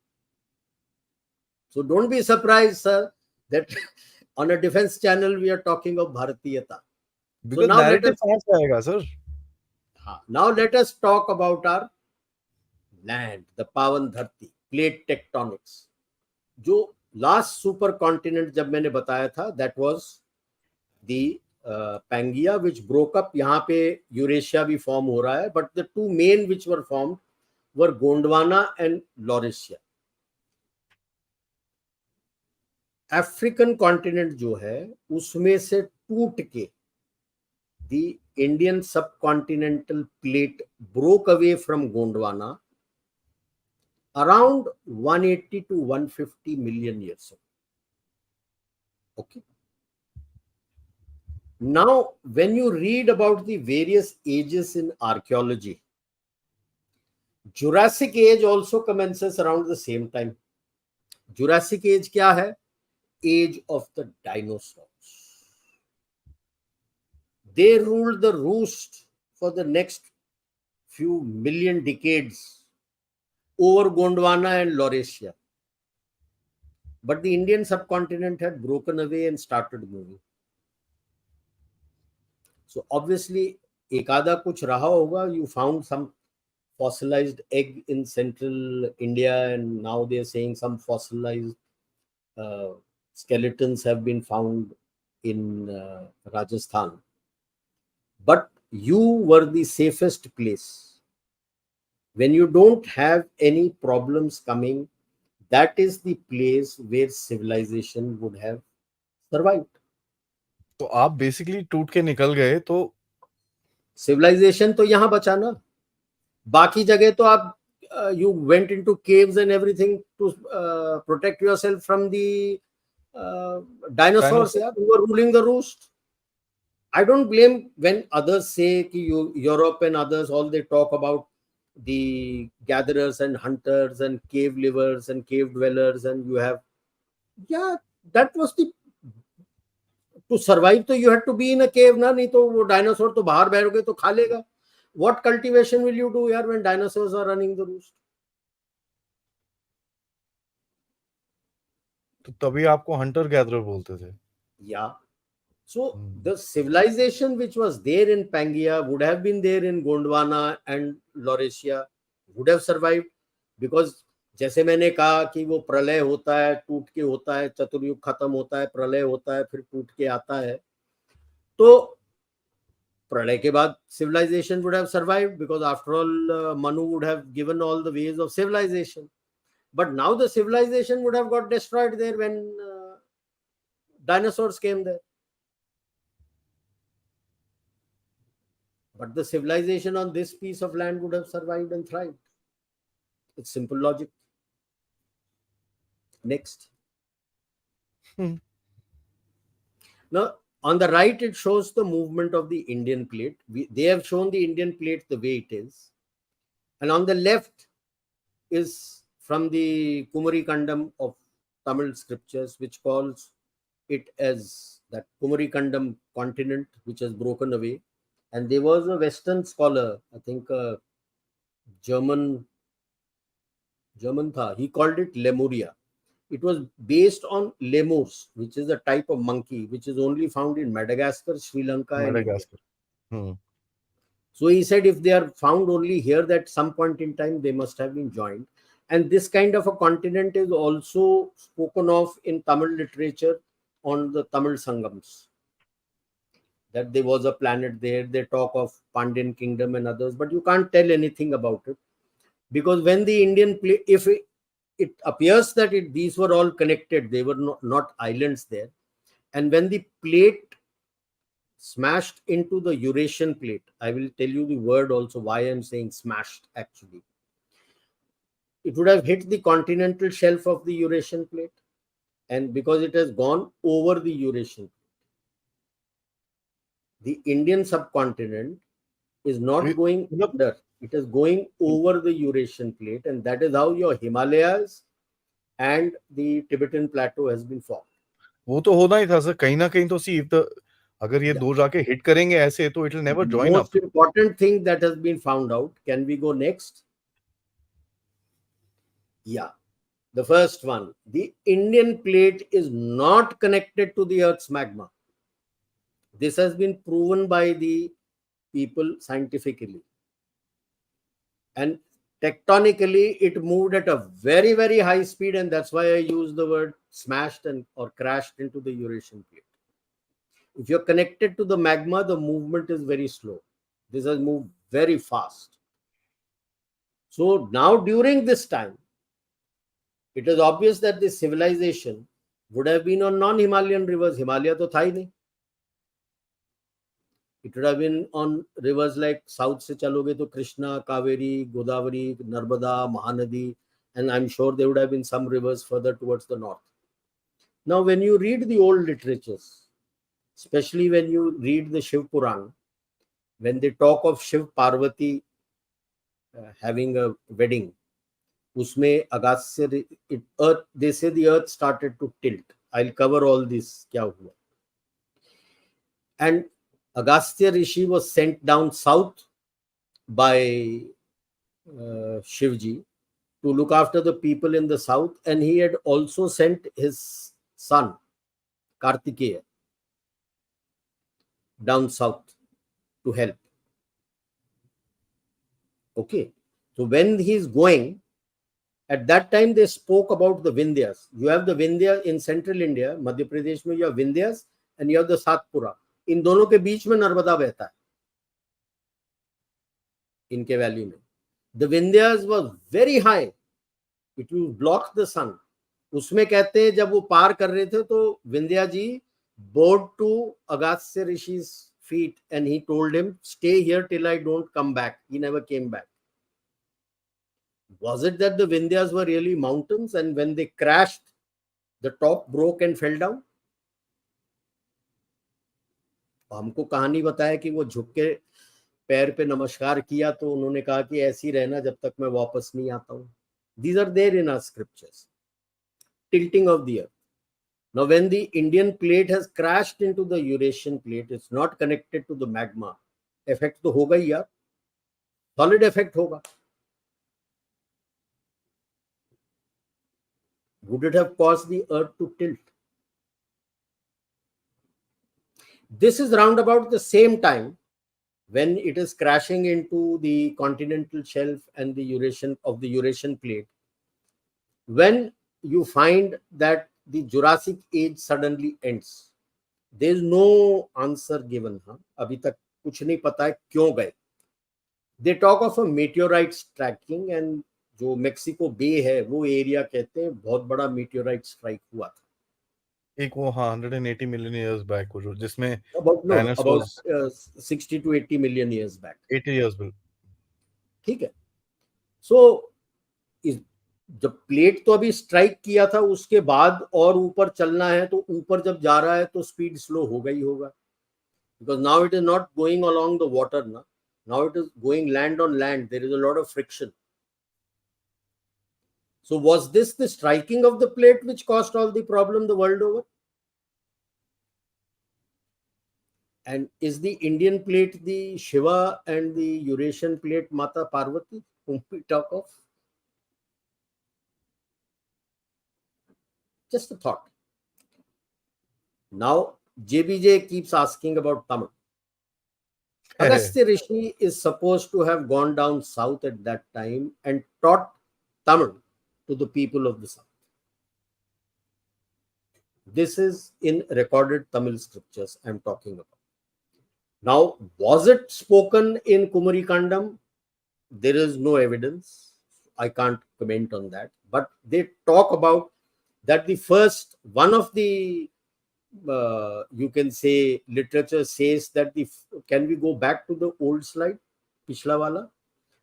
So don't be surprise sir that on a defence channel we are talking of Bharatiyata. So now narrative कहां से आएगा सर? Now let us talk about our land, the Pavan Dharti, plate tectonics. जो लास्ट सुपर कॉन्टिनेंट जब मैंने बताया था, that was the Pangaea which broke up. यहाँ पे यूरेशिया भी फॉर्म हो रहा है, but the two main which were formed were Gondwana and Laurasia. African continent जो है उसमें से टूट के the Indian subcontinental plate broke away from Gondwana around 180 to 150 million years ago. Okay. Now, when you read about the various ages in archaeology, Jurassic age also commences around the same time. Jurassic age क्या है? Age of the dinosaurs. They ruled the roost for the next few million decades over Gondwana and Laurasia. But the Indian subcontinent had broken away and started moving. So obviously, एक आधा कुछ रहा होगा. You found some fossilized egg in central India, and now they are saying some fossilized skeletons have been found in Rajasthan. But you were the safest place When you don't have any problems coming, that is the place where civilization would have survived. तो आप basically टूट के निकल गए तो civilisation तो यहाँ बचा ना, बाकी जगह तो आप you went into caves and everything to protect yourself from the dinosaurs, dinosaur yeah, who were ruling the roost. I don't blame when others say ki Europe and others, all they talk about the gatherers and hunters and cave livers and cave dwellers, and you have, yeah, that was the, to survive तो you had to be in a cave ना, नहीं तो वो dinosaur तो बाहर बैठोगे तो खा लेगा. What cultivation will you do यार when dinosaurs are running the roost? तो तभी आपको हंटर गैदरर बोलते थे. Yeah. So the civilization which was there in Pangaea would have been there in Gondwana and Laurasia, would have survived, because जैसे मैंने कहा कि वो प्रलय होता है, टूट के होता है, चतुर्युग खत्म होता है, प्रलय होता है, फिर टूट के आता है. तो प्रलय के बाद civilization would have survived, because after all Manu would have given all the ways of civilization. But now the civilization would have got destroyed there when dinosaurs came there. But the civilization on this piece of land would have survived and thrived. It's simple logic. Next. Now, on the right, it shows the movement of the Indian plate. They have shown the Indian plate the way it is. And on the left is from the Kumari Kandam of Tamil scriptures, which calls it as that Kumari Kandam continent, which has broken away. And there was a Western scholar, I think German tha, he called it Lemuria. It was based on lemurs, which is a type of monkey which is only found in Madagascar, Sri Lanka, and India. Madagascar. So he said if they are found only here, that some point in time they must have been joined. And this kind of a continent is also spoken of in Tamil literature on the Tamil Sangams, that there was a planet there. They talk of Pandyan kingdom and others, but you can't tell anything about it, because when the Indian plate, if it appears that these were all connected, they were not islands there. And when the plate smashed into the Eurasian plate, I will tell you the word also why I'm saying smashed actually. It would have hit the continental shelf of the Eurasian plate, and because it has gone over the Eurasian plate, the Indian subcontinent is not going under, it is going over the Eurasian plate, and that is how your Himalayas and the Tibetan plateau has been formed. वो तो होना ही था sir, कहीं ना कहीं तो सी if the अगर ये दो जाके हिट करेंगे ऐसे तो it will never join up. Most important thing that has been found out. Can we go next? Yeah. The first one, the Indian plate is not connected to the Earth's magma. This has been proven by the people scientifically. And tectonically, it moved at a very, very high speed, and that's why I use the word smashed or crashed into the Eurasian plate. If you're connected to the magma, the movement is very slow. This has moved very fast. So now during this time, it is obvious that the civilization would have been on non-Himalayan rivers. Himalaya to tha hi nahi. It would have been on rivers like south se chaloge to Krishna, Kaveri, Godavari, Narmada, Mahanadi, and I'm sure there would have been some rivers further towards the north. Now, when you read the old literatures, especially when you read the Shiv Puran, when they talk of Shiv Parvati having a wedding, usme Agastya, earth, they say the earth started to tilt. I'll cover all this. Kya hua. And Agastya Rishi was sent down south by Shivji to look after the people in the south, and he had also sent his son Kartikeya down south to help. Okay, so when he is going, at that time they spoke about the Vindhyas. You have the Vindhya in central India, Madhya Pradesh mein you have Vindhyas and you have the Satpura. इन दोनों के बीच में नर्मदा बहता है इनके valley में. The Vindhyas was very high. It will block the sun. उसमें कहते हैं जब वो पार कर रहे थे तो विंध्या जी bowed to Agastya Rishi's feet and he told him, stay here till I don't come back. He never came back. Was it that the Vindhyas were really mountains and when they crashed, the top broke and fell down? हमको कहानी बताया कि वो झुक के पैर पे नमस्कार किया तो उन्होंने कहा कि ऐसी रहना जब तक मैं वापस नहीं आता हूं. These are there in our scriptures. Tilting of the earth. Now, when the Indian plate has crashed into the Eurasian plate, it's not connected to the magma. Effect तो होगा ही यार. Solid effect होगा. Would it have caused the earth to tilt? This is round about the same time when it is crashing into the continental shelf and the Eurasian plate. When you find that the Jurassic age suddenly ends. There is no answer given. अभी तक कुछ नहीं पता है क्यों गए. They talk of a meteorite striking and जो Mexico बे है वो एरिया कहते हैं बहुत बड़ा meteorite strike हुआ था. एक वो 180 million years back वो जो जिसमें about 60 to 80 million years back. 80 years back. ठीक है. So जब प्लेट तो अभी स्ट्राइक किया था उसके बाद और ऊपर चलना है तो ऊपर जब जा रहा है तो स्पीड स्लो होगा ही होगा. Because now it is not going along the water. Now it is going land on land. There is a lot of friction. So was this the striking of the plate which caused all the problem the world over? And is the Indian plate the Shiva and the Eurasian plate Mata Parvati whom we talk of? Just a thought. Now, JBJ keeps asking about Tamil. Agastya Rishi is supposed to have gone down south at that time and taught Tamil to the people of the south. This is in recorded Tamil scriptures I'm talking about. Now, was it spoken in Kumari Kandam? There is no evidence. I can't comment on that. But they talk about that the first, one of the, you can say, literature says that can we go back to the old slide? Pichla wala?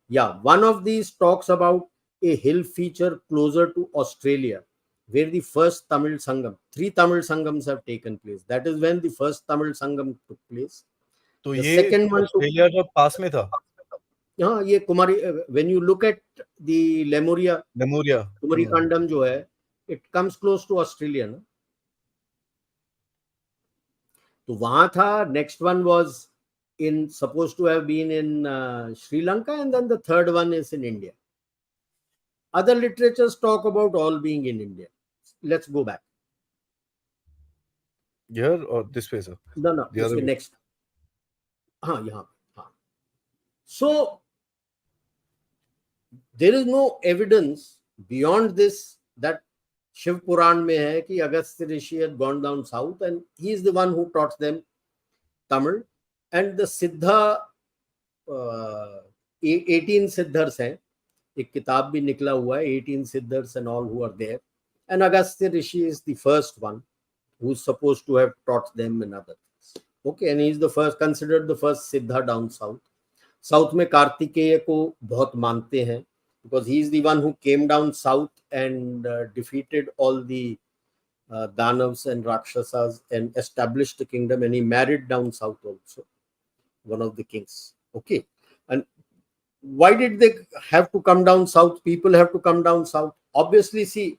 Yeah, one of these talks about a hill feature closer to Australia, where the first Tamil Sangam, 3 Tamil Sangams have taken place. That is when the first Tamil Sangam took place. तो The ये second one Australia का पास में था. हाँ, ये कुमारी, when you look at the Lemuria, Kumari Kandam जो है, it comes close to Australia, ना? तो वहां था. Next one was supposed to have been in Sri Lanka, and then the third one is in India. Other literatures talk about all being in India. Let's go back. Here or this way, sir? No, this way next. यहाँ. So there is no evidence beyond this that Shiv Puran में है कि Agastya Rishi had gone down south and he is the one who taught them Tamil. And the Siddha 18 Siddhars हैं. एक किताब भी निकला हुआ है, 18 Siddhars and all who are there. And Agastya Rishi is the first one who is supposed to have taught them and other things. Okay, and he is the first, considered the first Siddha down south. South में कार्तिकेय को बहुत मानते हैं because he is the one who came down south and defeated all the Danavs and Rakshasas and established the kingdom, and he married down south also, one of the kings. Okay, and why did they have to come down south? People have to come down south. Obviously, see,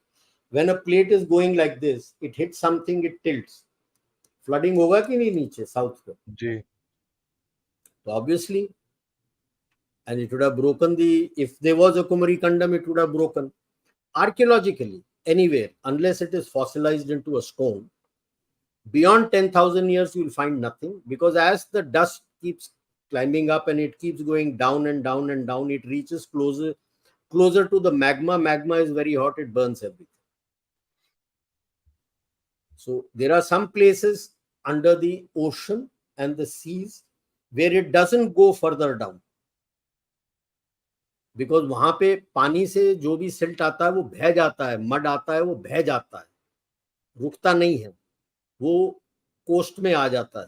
when a plate is going like this, it hits something, it tilts. Flooding होगा कि नहीं नीचे south पे? जी. So obviously, and it would have broken if there was a Kumari Kandam, it would have broken. Archaeologically, anywhere, unless it is fossilized into a stone, beyond 10,000 years, you will find nothing, because as the dust keeps climbing up and it keeps going down and down and down, it reaches closer to the magma. Magma is very hot, it burns everything. So there are some places under the ocean and the seas where it doesn't go further down. Because वहां पे पानी से जो भी silt आता है वो बह जाता है, मड आता है वो बह जाता है, रुकता नहीं है, वो कोस्ट में आ जाता है।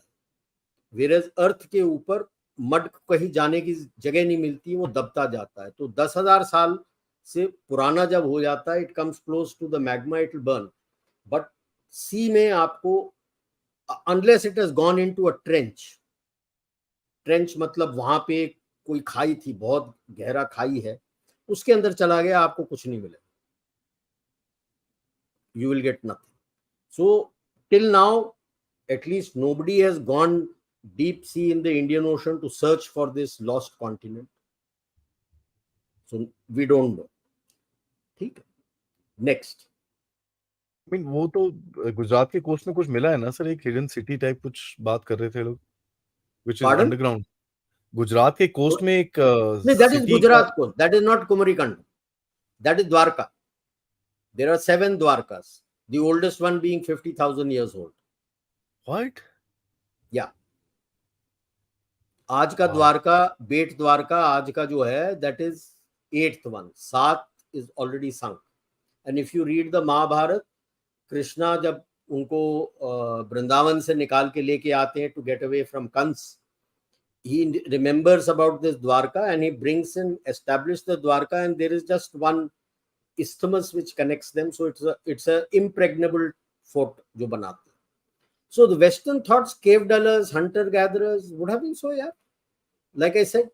वेरज अर्थ के ऊपर मड कहीं जाने की जगह नहीं मिलती, वो दबता जाता है। तो 10,000 साल से पुराना जब हो जाता है, it comes close to the magma, it will burn. But sea में आपको, unless it has gone into a trench, trench मतलब वहां पे कोई खाई थी, बहुत गहरा खाई है, उसके अंदर चला गया, आपको कुछ नहीं मिलेगा, you will get nothing. So till now, at least nobody has gone deep sea in the Indian Ocean to search for this lost continent. So we don't know. ठीक है, नेक्स्ट। I mean, वो तो गुजरात के coast में कुछ मिला है ना सर, एक हिडन सिटी टाइप कुछ बात कर रहे थे लोग, which is pardon? underground. Gujarat के कोस्ट में एक नहीं, दैट इज सिटी का, Gujarat coast, that is not Kumarikandam, that is Dwarka. There are 7 Dwarkas, the oldest one being 50,000 years old. what? या आज का Wow. द्वारका, बेट द्वारका आज का जो है, that is 8th one, 7 is already sunk. And if you read the Mahabharata, Krishna जब उनको वृंदावन से निकाल के लेके आते हैं to get away from Kansa, he remembers about this Dwarka and he brings in, establish the Dwarka, and there is just one isthmus which connects them, so it's a impregnable fort जो बनाते हैं। So the Western thoughts cave dwellers, hunter gatherers would have been so, यार, like I said,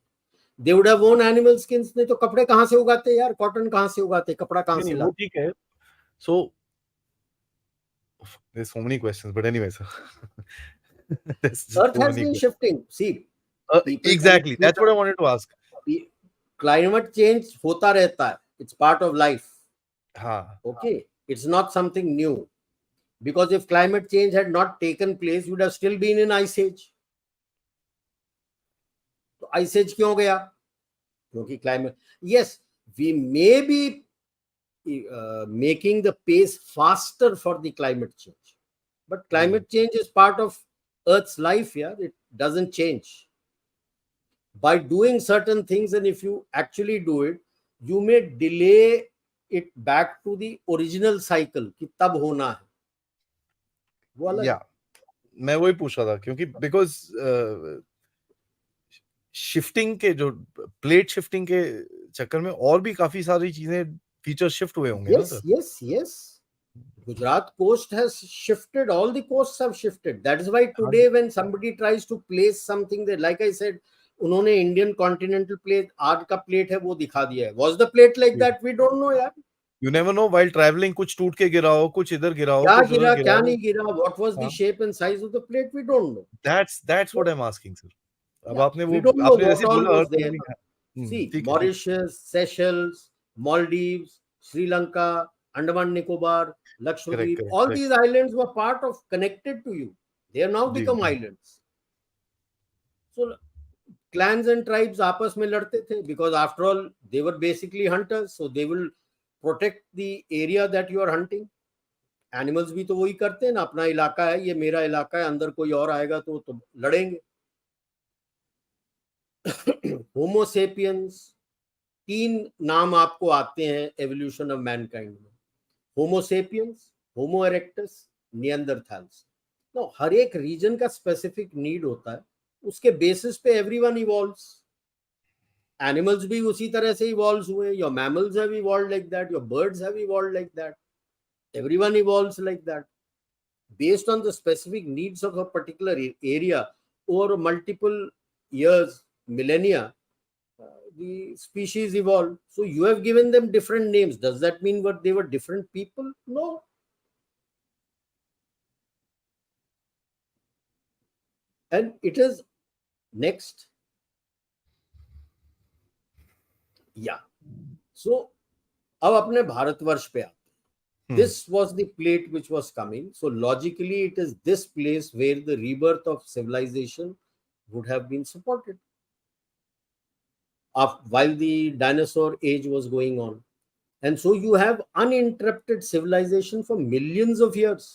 they would have worn animal skins। नहीं तो कपड़े कहाँ से उगाते यार, कॉटन कहाँ से उगाते, कपड़ा कहाँ नहीं से नहीं, वो लाते? ठीक है। So there's so many questions, but anyway, sir. There's just Earth so has many been questions. shifting, see, people Exactly, that's what I wanted to ask. climate change होता रहता है, it's part of life, हाँ, okay, it's not something new, because if climate change had not taken place, we would have still been in ice age। तो ice age क्यों गया? क्योंकि climate, yes, we may be making the pace faster for the climate change, but climate change is part of Earth's life, yeah, it doesn't change by doing certain things, and if you actually do it, you may delay it back to the original cycle कि तब होना है, वो अलग है। या मैं वही पूछ रहा था, क्योंकि बिकॉज शिफ्टिंग के जो प्लेट शिफ्टिंग के चक्कर में और भी काफी सारी चीजें, फीचर शिफ्ट हुए होंगे ना Yes, sir. yes, yes. Gujarat coast has shifted. All the coasts have shifted. That is why हाँ today, when somebody tries to place something there, like I said, उन्होंने इंडियन कॉन्टिनेंटल प्लेट, आज का plate है वो दिखा दिया है। Was the plate like that? We don't know, यार। You never know, while travelling कुछ टूट के गिरा हो, कुछ इधर गिरा हो, क्या कुछ उधर गिरा, गिरा क्या हो। नहीं गिरा, what was the हाँ, shape and size of the plate? We don't know. That's what So, I am asking sir. अब yeah, आपने we वो, don't know आपने what जैसे all बोला was अर्थ there. मूविंग है। See, ठीक है, ठीक। Mauritius, Seychelles, Maldives, Sri Lanka, Andaman Nicobar, correct Lakshadweep, correct all correct. these islands were part of, connected to you. They have now जी become जी। islands. So clans and tribes आपस में लड़ते थे, because after all they were basically hunters, so they will protect the area that you are hunting. Animals भी तो वही करते हैं ना, अपना इलाका है, ये मेरा इलाका है, अंदर कोई और आएगा तो लड़ेंगे। होमोसेपियंस, 3 नाम आपको आते हैं एवोल्यूशन ऑफ मैनकाइंड में, होमोसेपियंस, होमो इरेक्टस, नियंदरथैल्स। नो, हर एक रीजन का स्पेसिफिक नीड होता है, उसके बेसिस पे एवरीवन इवॉल्व्स। एनिमल्स भी उसी तरह से इवॉल्व हुए, your mammals have evolved like that, your birds have evolved like that, everyone evolves like that based on the specific needs of a particular area over multiple years, millennia. The species evolved, so you have given them different names. Does that mean what they were different people? No. And it is next, yeah, so अब अपने भारतवर्ष पे आते हैं। This was the plate which was coming, so logically it is this place where the rebirth of civilization would have been supported while the dinosaur age was going on. And so you have uninterrupted civilization for millions of years.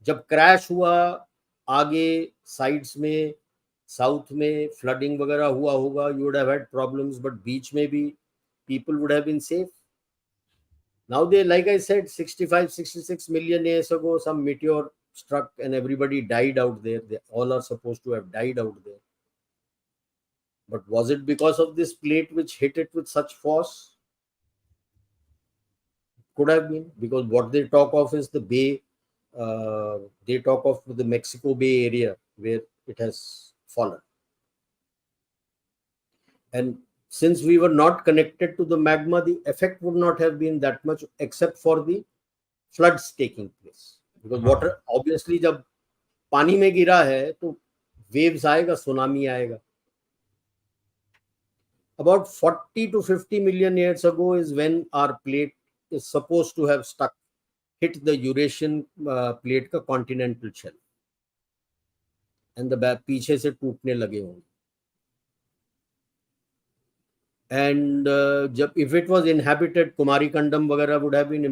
जब crash हुआ, आगे sides में south में flooding वगैरह हुआ होगा, you would have had problems, but बीच में भी people would have been safe. Now they, like I said, 65, 66 million years ago, some meteor struck and everybody died out there. They all are supposed to have died out there. But was it because of this plate which hit it with such force? Could have been, because what they talk of is the bay. They talk of the Mexico Bay area where it has fallen. And since we were not connected to the magma, the effect would not have been that much, except for the floods taking place. Because हाँ, water, obviously, जब पानी में गिरा है तो waves आएगा, tsunami आएगा. About 40 to 50 million years ago is when our plate is supposed to have hit the Eurasian plate का continental shelf. And the पीछे से टूटने लगे होंगे. And if it was inhabited, Kumari Kandam वगैरह would have been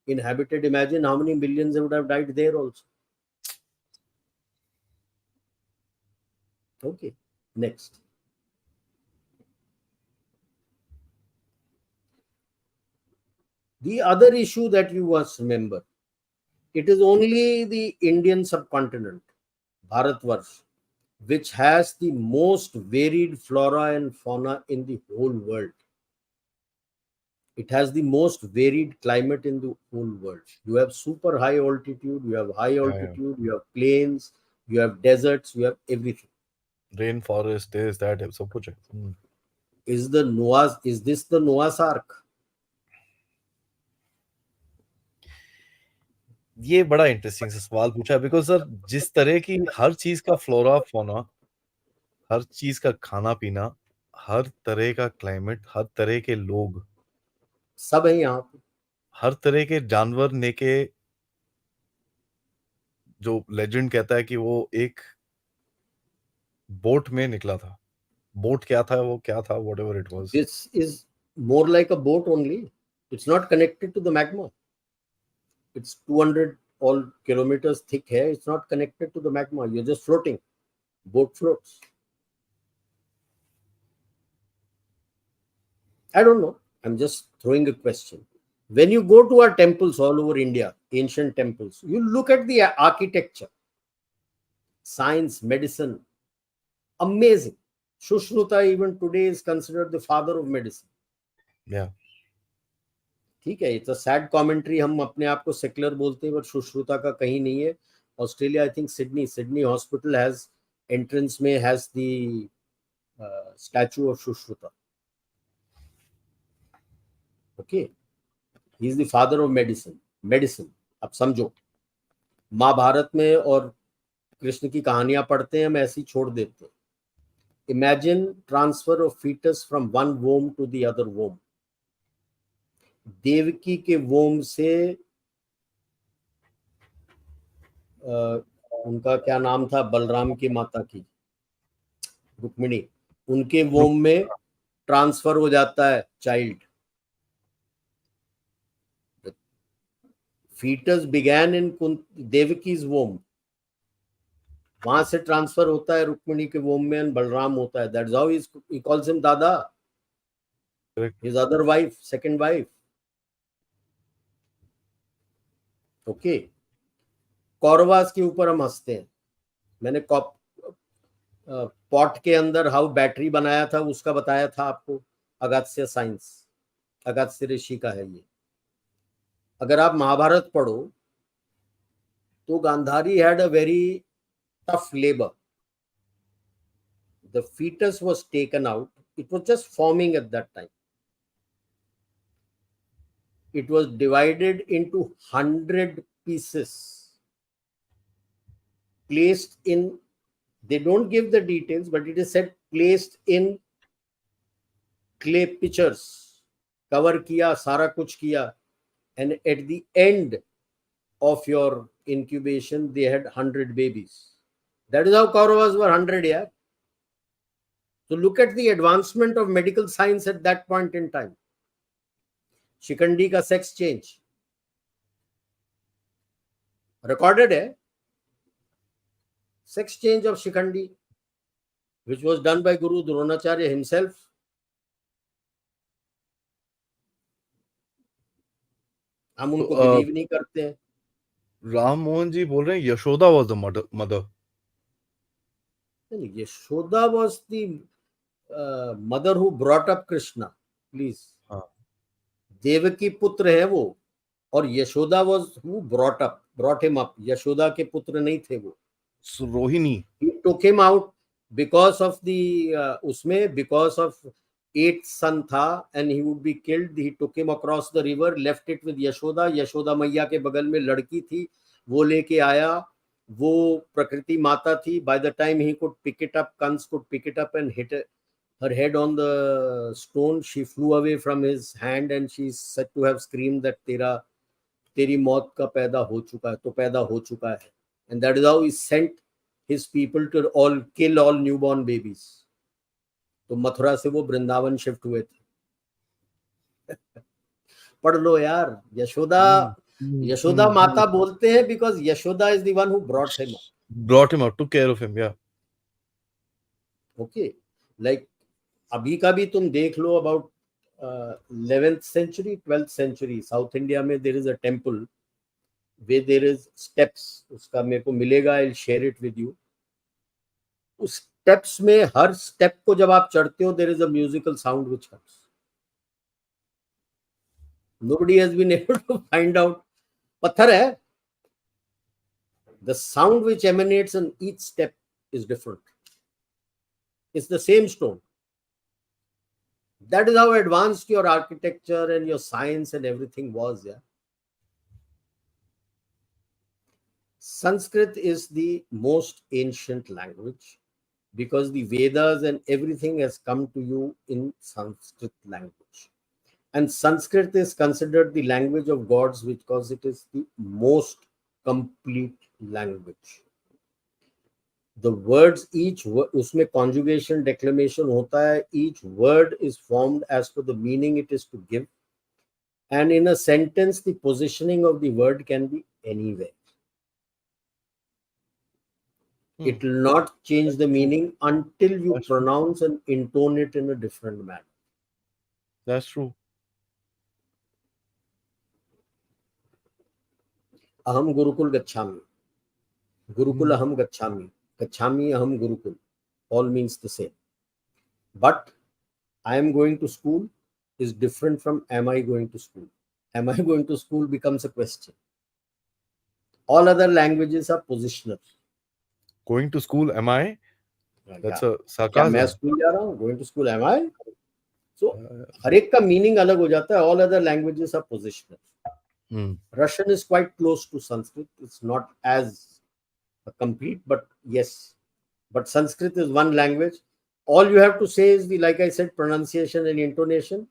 inhabited. Imagine how many millions would have died there also. Okay, next. The other issue that you must remember, it is only the Indian subcontinent, Bharatvarsh, which has the most varied flora and fauna in the whole world. It has the most varied climate in the whole world. You have super high altitude, you have high yeah, altitude, you have plains, you have deserts, you have everything. rainforest, this, that, सब कुछ है. Is this the Noah's Ark? ये बड़ा interesting सा सवाल पूछा, because sir जिस तरह की हर चीज का फ्लोरा फोना, हर चीज का खाना पीना, हर तरह का क्लाइमेट, हर तरह के लोग, सब है यहाँ पे. हर तरह के जानवर ने के, जो लेजेंड कहता है कि वो एक बोट में निकला था. बोट क्या था, वो क्या था, whatever it was. This is more like a boat only. It's not connected to the magma. It's 200 all kilometers thick hair. It's not connected to the magma. You're just floating. Boat floats. I don't know. I'm just throwing a question. When you go to our temples all over India, ancient temples, you look at the architecture, science, medicine, amazing. Shushruta even today is considered the father of medicine. या ठीक है, it's a sad commentary. हम अपने आप को secular बोलते हैं, but Sushruta का कहीं नहीं है. Australia, I think Sydney hospital has entrance में has the statue of Sushruta. Okay, he is the father of medicine. अब समझो, महाभारत में और कृष्ण की कहानियां पढ़ते हैं हम, ऐसे ही छोड़ देते हैं. Imagine transfer of foetus from one womb to the other womb. Devaki के वोम से उनका क्या नाम था, बलराम की माता की, रुक्मिणी, उनके वोम में ट्रांसफर हो जाता है चाइल्ड. फीटस बिगैन इन देवकीज वोम, वहां से ट्रांसफर होता है रुक्मिणी के वोम में, बलराम होता है. That's how he calls him dada, his other wife, second wife. Okay, Kauravas के ऊपर हम हंसते हैं. मैंने पॉट के अंदर हाउ बैटरी बनाया था उसका बताया था आपको. अगस्त्य साइंस, अगस्त्य ऋषि का है ये. अगर आप महाभारत पढ़ो तो Gandhari had a very tough labour. The foetus was taken out. It was just forming at that time. It was divided into 100 pieces, placed in, they don't give the details, but it is said placed in clay pitchers, cover किया, सारा कुछ किया, and at the end of your incubation they had 100 babies. That is how Kauravas were 100. Yeah, so look at the advancement of medical science at that point in time. Shikandi का sex change recorded है. Sex change of Shikhandi. which was done by Guru Dronacharya himself. हम तो उनको believe नहीं करते हैं. राम मोहन जी बोल रहे हैं Yashoda was the mother. Yashoda was the mother who brought up Krishna. Please. हाँ. देवकी पुत्र है वो, और Yashoda was who brought him up. Yashoda के पुत्र नहीं थे वो. Rohini. He took him out because of the उसमें because of eighth son था and he would be killed. He took him across the river, left it with Yashoda. Yashoda मैया के बगल में लड़की थी, वो लेके आया. वो प्रकृति माता थी. By the time he could pick it up, Kans could pick it up and hit her head on the stone. She flew away from his hand and she's said to have screamed that तेरी मौत का पैदा हो चुका है, तो पैदा हो चुका है. And that is how he sent his people to all kill all newborn babies. तो मथुरा से वो वृंदावन शिफ्ट हुए थे. पढ़ लो यार. यशोदा माता बोलते हैं because Yashoda is the one who brought him up. Took care of him, yeah. Okay, like अभी का भी तुम देख लो about 11th century, 12th century, South India में there is a temple where there is steps. उसका मेरे को मिलेगा, I'll share it with you. उस steps में हर step को जब आप चढ़ते हो there is a musical sound which comes. Nobody has been able to find out. पत्थर है. The sound which emanates on each step is different. It's the same stone. That is how advanced your architecture and your science and everything was. Yeah. Sanskrit is the most ancient language because the Vedas and everything has come to you in Sanskrit language. And Sanskrit is considered the language of gods because it is the most complete language. The words, each उसमें conjugation, declamation होता है. Each word is formed as per the meaning it is to give. And in a sentence, the positioning of the word can be anywhere. It will not change the meaning until you pronounce and intone it in a different manner. That's true. Aham Gurukul Gacchami. Gurukul Aham Gacchami. Gacchami Aham Gurukul. All means the same. But I am going to school is different from am I going to school. Am I going to school becomes a question. All other languages are positional. Going to school, am I? That's a क्या sarcasm. मैं school जा रहा हूँ? Going to school, am I? So हर एक का meaning अलग हो जाता है. All other languages are positional. Russian is quite close to Sanskrit. It's not as complete, but yes. But Sanskrit is one language. All you have to say is the, like I said, pronunciation and intonation.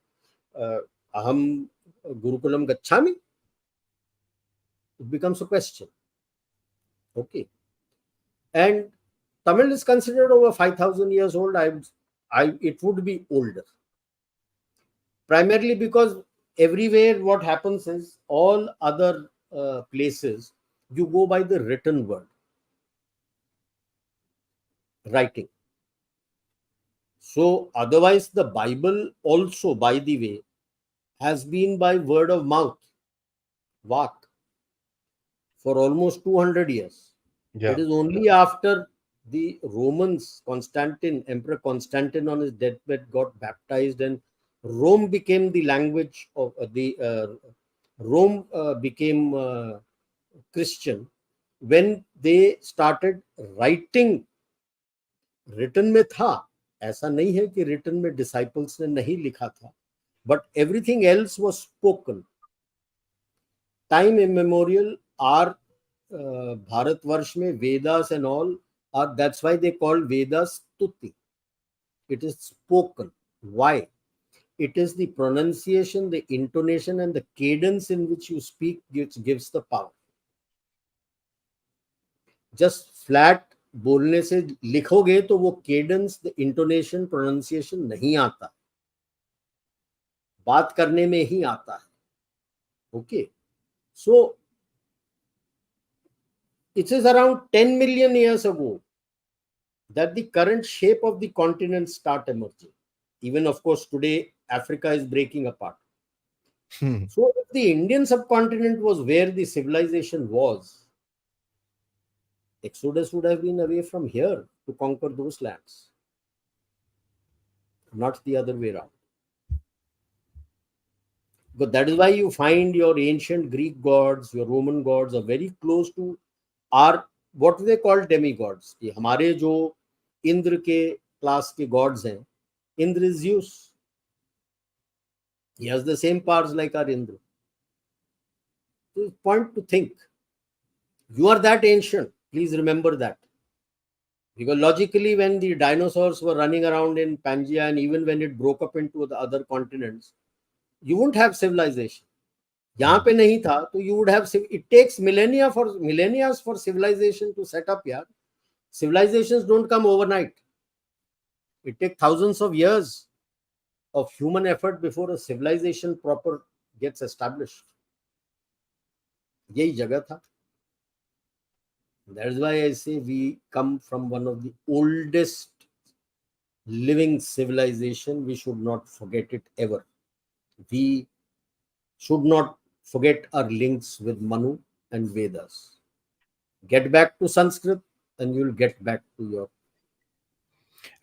Aham Gurukulam Gacchami. It becomes a question. Okay. And Tamil is considered over 5,000 years old. It would be older. Primarily because everywhere what happens is all other places you go by the written word, writing. So otherwise the Bible also, by the way, has been by word of mouth, vak, for almost 200 years. Yeah. It is only after the Romans, Emperor Constantine on his deathbed got baptized and Rome became the language of Rome became Christian when they started writing. Written में था, ऐसा नहीं है कि written में disciples ने नहीं लिखा था, but everything else was spoken. Time immemorial, our Bharatvarsh में Vedas and all are, that's why they call Vedas Stuti. It is spoken. Why? It is the pronunciation, the intonation and the cadence in which you speak gives the power. Just flat बोलने से लिखोगे तो वो cadence, the intonation, pronunciation नहीं आता. बात करने में ही आता है. Okay. So it is around 10 million years ago that the current shape of the continent start emerging. Even, of course, today Africa is breaking apart. Hmm. So if the Indian subcontinent was where the civilization was, Exodus would have been away from here to conquer those lands, not the other way around. But that is why you find your ancient Greek gods, your Roman gods are very close to our what they call demigods. कि हमारे जो इंद्र के class के gods हैं, Indra is Zeus. He has the same powers like our Indra. So it's point to think. You are that ancient. Please remember that. Because logically, when the dinosaurs were running around in Pangea and even when it broke up into the other continents, you wouldn't have civilization. यहाँ पे नहीं था तो you would have it takes millennia for civilization to set up यार. Civilizations don't come overnight. It takes thousands of years of human effort before a civilization proper gets established. यही जगह था. That's why I say we come from one of the oldest living civilization. We should not forget it ever. We should not forget our links with Manu and Vedas. Get back to Sanskrit and you'll get back to your.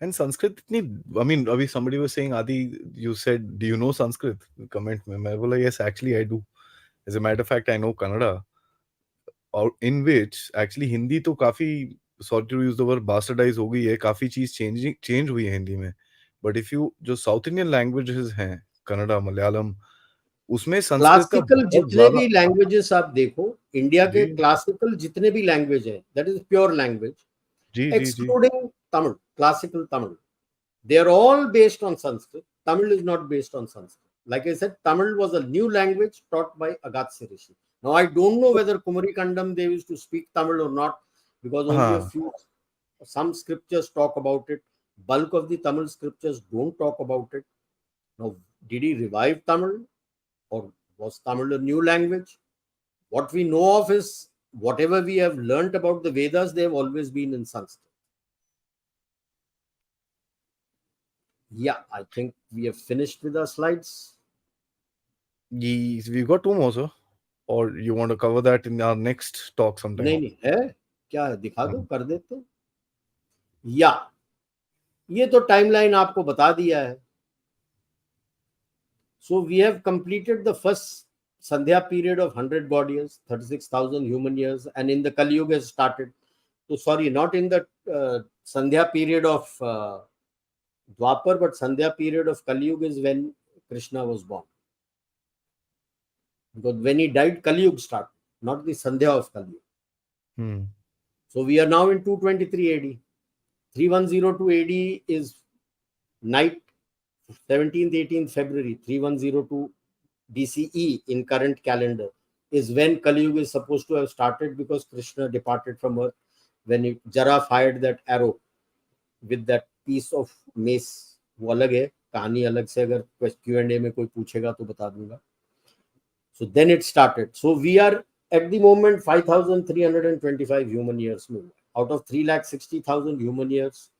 And Sanskrit, I mean, abhi somebody was saying, Adi, you said, do you know Sanskrit? Comment में मैं बोला, yes, actually I do. As a matter of fact, I know Kannada, or in which actually Hindi तो काफी, sorry to use the word, bastardized हो गई है, काफी चीज change हुई है हिंदी में. But if you जो South Indian languages हैं, कन्नड़ा, मलयालम, उसमें संस्कृत का क्लासिकल बहुत जितने ज्यादा. भी लैंग्वेजेस आप देखो, इंडिया के जी क्लासिकल जितने भी लैंग्वेज है, दैट इज प्योर लैंग्वेज, जी जी जी. excluding Tamil, classical Tamil. They are all based on Sanskrit. Tamil is not based on Sanskrit. Like I said, Tamil was a new language taught by Agatsi Rishi. Now, I don't know whether Kumari Kandam they used to speak Tamil or not, because only a हाँ. few, some scriptures talk about it. Bulk of the Tamil scriptures don't talk about it. Now, did he revive Tamil or was Tamil a new language? What we know of is whatever we have learnt about the Vedas, they have always been in Sanskrit. Yeah, I think we have finished with our slides. Yes, we got two more, sir. Or you want to cover that in our next talk sometime? नहीं है क्या है, दिखा दो, हाँ. कर देते. या ये तो टाइमलाइन आपको बता दिया है. So we have completed the first Sandhya period of 100 god years, 36,000 human years, and in the Kali Yuga has started. So sorry, not in the Sandhya period of Dwapar, but Sandhya period of Kali Yuga is when Krishna was born. Because when he died, Kali Yuga started, not the Sandhya of Kali Yuga. Hmm. So we are now in 223 AD. 3102 AD is night, 17th, 18th February, 3102 BCE in current calendar is when Kali Yuga is supposed to have started, because Krishna departed from earth when Jara fired that arrow with that piece of mace. वो अलग है, कहानी अलग से अगर Q&A में कोई पूछेगा तो बता दूंगा. So then it started. So we are at the moment 5,325 human years moved. Out of 3,60,000 human years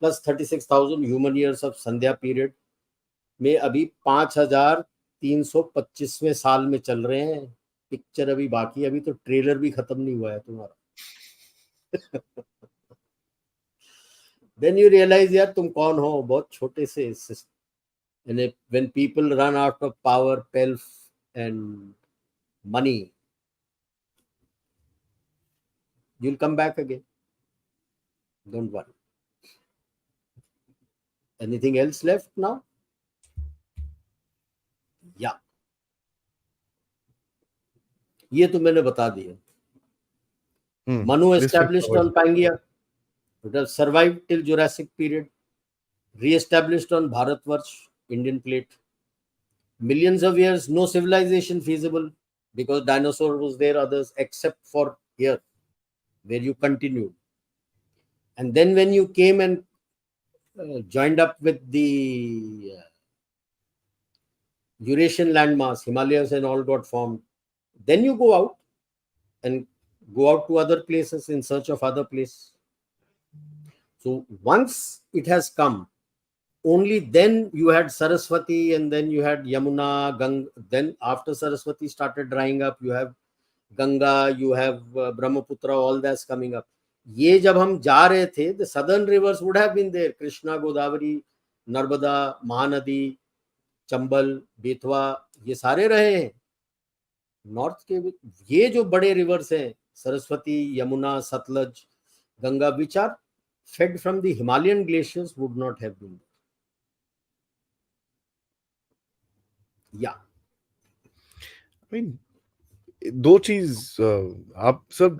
plus 36,000 human years of Sandhya period में अभी 5,325वें साल में चल रहे हैं. पिक्चर अभी बाकी है, अभी तो ट्रेलर भी खत्म नहीं हुआ है तुम्हारा. Then you realize यार तुम कौन हो, बहुत छोटे से. And when people run out of power, pelf and money, you'll come back again. Don't worry. Anything else left now? Yeah. ये तो मैंने बता दिया. Manu established on Pangaea. It has survived till Jurassic period. Re-established on Bharatvarsh, Indian plate. Millions of years, no civilization feasible because dinosaur was there, others except for here, where you continued. And then when you came and joined up with the Eurasian landmass, Himalayas and all got formed, then you go out and go out to other places in search of other places. So once it has come, only then you had Saraswati, and then you had Yamuna, Gang. Then after Saraswati started drying up, you have Ganga, you have Brahmaputra, all that's coming up. ये जब हम जा रहे थे, the southern rivers would have been there. Krishna, Godavari, Narmada, Mahanadi, Chambal, Betwa, ये सारे रहे हैं. नॉर्थ के ये जो बड़े रिवर्स हैं, Saraswati, Yamuna, Sutlej, Ganga, which are fed from the Himalayan glaciers, would not have been there. Yeah. I mean, दो चीज आप सब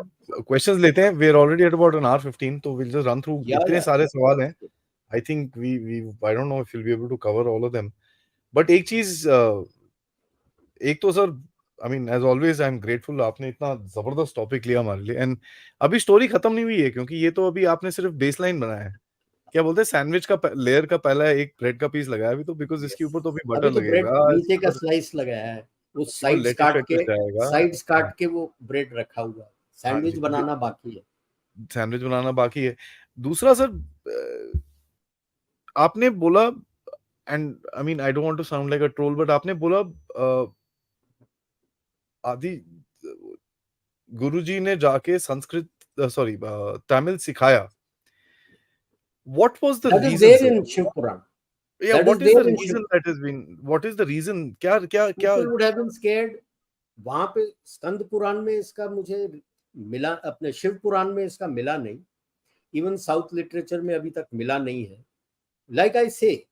क्वेश्चंस लेते हैं. We are already at about an hour 15, तो विल जस्ट रन थ्रू. इतने सारे सवाल हैं. I think we I don't know if will be able to cover all of them. But एक चीज, एक तो sir, I mean as always I am grateful, आपने इतना जबरदस्त टॉपिक लिया हमारे लिए. एंड अभी स्टोरी खत्म नहीं हुई है, क्योंकि ये तो अभी आपने सिर्फ बेसलाइन बनाया है. क्या बोलते हैं, सैंडविच का लेयर का पहला एक ब्रेड का पीस लगाया अभी तो, बिकॉज इसके ऊपर तो अभी बटर अभी तो ब्रेड लगेगा, नीचे का स्लाइस लगाया है, वो केवल साइड्स काट के वो ब्रेड रखा हुआ है. सैंडविच बनाना बाकी है. सैंडविच बनाना बाकी है. दूसरा सर, आपने बोला, and I mean I don't want to sound like a troll, but आपने बोला आदि गुरुजी ने जाके संस्कृत, सॉरी, तमिल सिखाया. What was the that reason? Is there in Shiv Puran. Yeah, what is the reason that has been? What is the reason? क्या People would have been scared. वहां पे स्कंद पुराण में इसका मुझे मिला, अपने शिव पुराण में इसका मिला नहीं. इवन साउथ लिटरेचर में अभी तक मिला नहीं है. Like I say,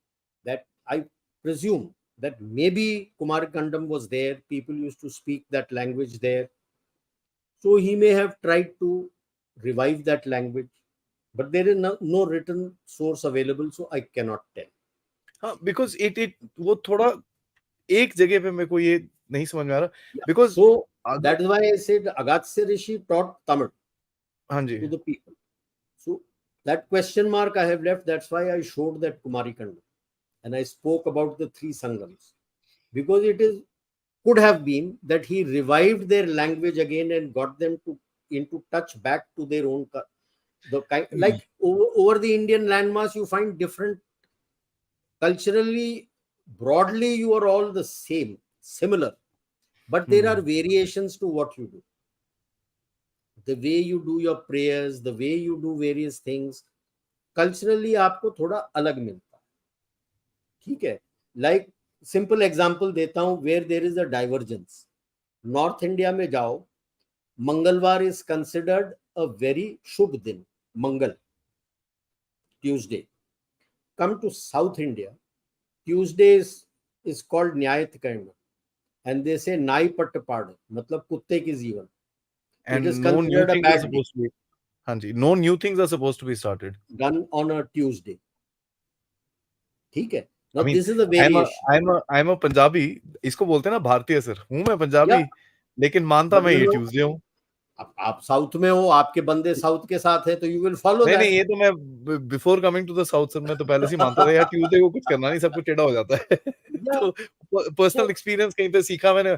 that I presume that maybe Kumarikandam was there. People used to speak that language there, so he may have tried to revive that language. But there is no written source available, so I cannot tell. हाँ, because it वो थोड़ा एक जगह पे मेरे को ये नहीं समझ में आ रहा. Because so that is why I said Agastya Rishi taught Tamil to the people. So that question mark I have left. That's why I showed that Kumarikandam, and I spoke about the three Sangams, because it is could have been that he revived their language again and got them to into touch back to their own. The kind, like over the Indian landmass, you find different culturally, broadly, you are all the same, similar, but there are variations to what you do. The way you do your prayers, the way you do various things, culturally आपको थोड़ा अलग मिलता है. ठीक है. Like simple example देता हूँ, where there is a divergence. North India में जाओ, मंगलवार is considered a very शुभ दिन. Mangal, Tuesday. Come to South India, Tuesdays is called Nyayatkarma, and they say Nai Pattapad, matlab kutte ki जीवन. And no new things are supposed to be. Hanji, no new things are supposed to be started. Done on a Tuesday. ठीक है. Now I mean, this is the variation. I'm a Punjabi. इसको बोलते हैं ना भारतीय sir. हूँ मैं पंजाबी, लेकिन मानता मैं ये ट्यूसडे हूँ. आप साउथ में हो, आपके बंदे साउथ के साथ है, तो यू विल फॉलो दैट. नहीं, ये तो मैं before coming to the south sir, मैं तो पहले से मानता था यार ट्यूसडे को कुछ करना नहीं, सब कुछ टेढ़ा हो जाता है. तो पर्सनल एक्सपीरियंस कहीं पे सीखा मैंने.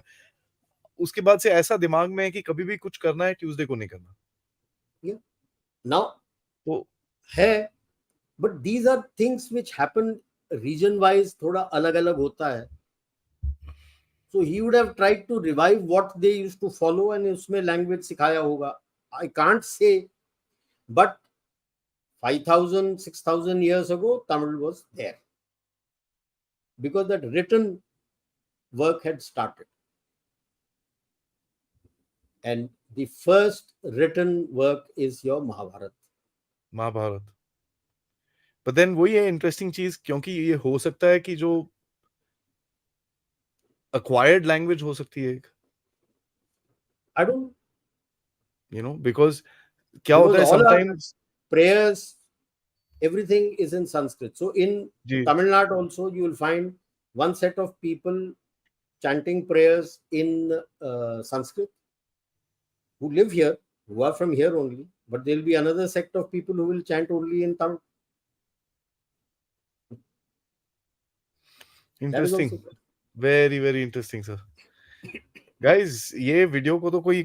उसके बाद से ऐसा दिमाग में है कि कभी भी कुछ करना है ट्यूसडे को नहीं करना. नाउ तो है, but these are things which happen region wise, थोड़ा अलग अलग होता है. So he would have tried to revive what they used to follow, and उसमें language सिखाया होगा. I can't say, but 5,000, 6,000 years ago, Tamil was there, because that written work had started. And the first written work is your Mahabharat. But then वही है interesting चीज, क्योंकि ये हो सकता है कि जो acquired language हो सकती है एक. I don't, because क्या होता है sometimes prayers, everything is in Sanskrit. So in Tamil Nadu also you will find one set of people chanting prayers in Sanskrit who live here, who are from here only, but there will be another sect of people who will chant only in Tamil. Interesting. Very very interesting sir. Guys, ये video को तो कोई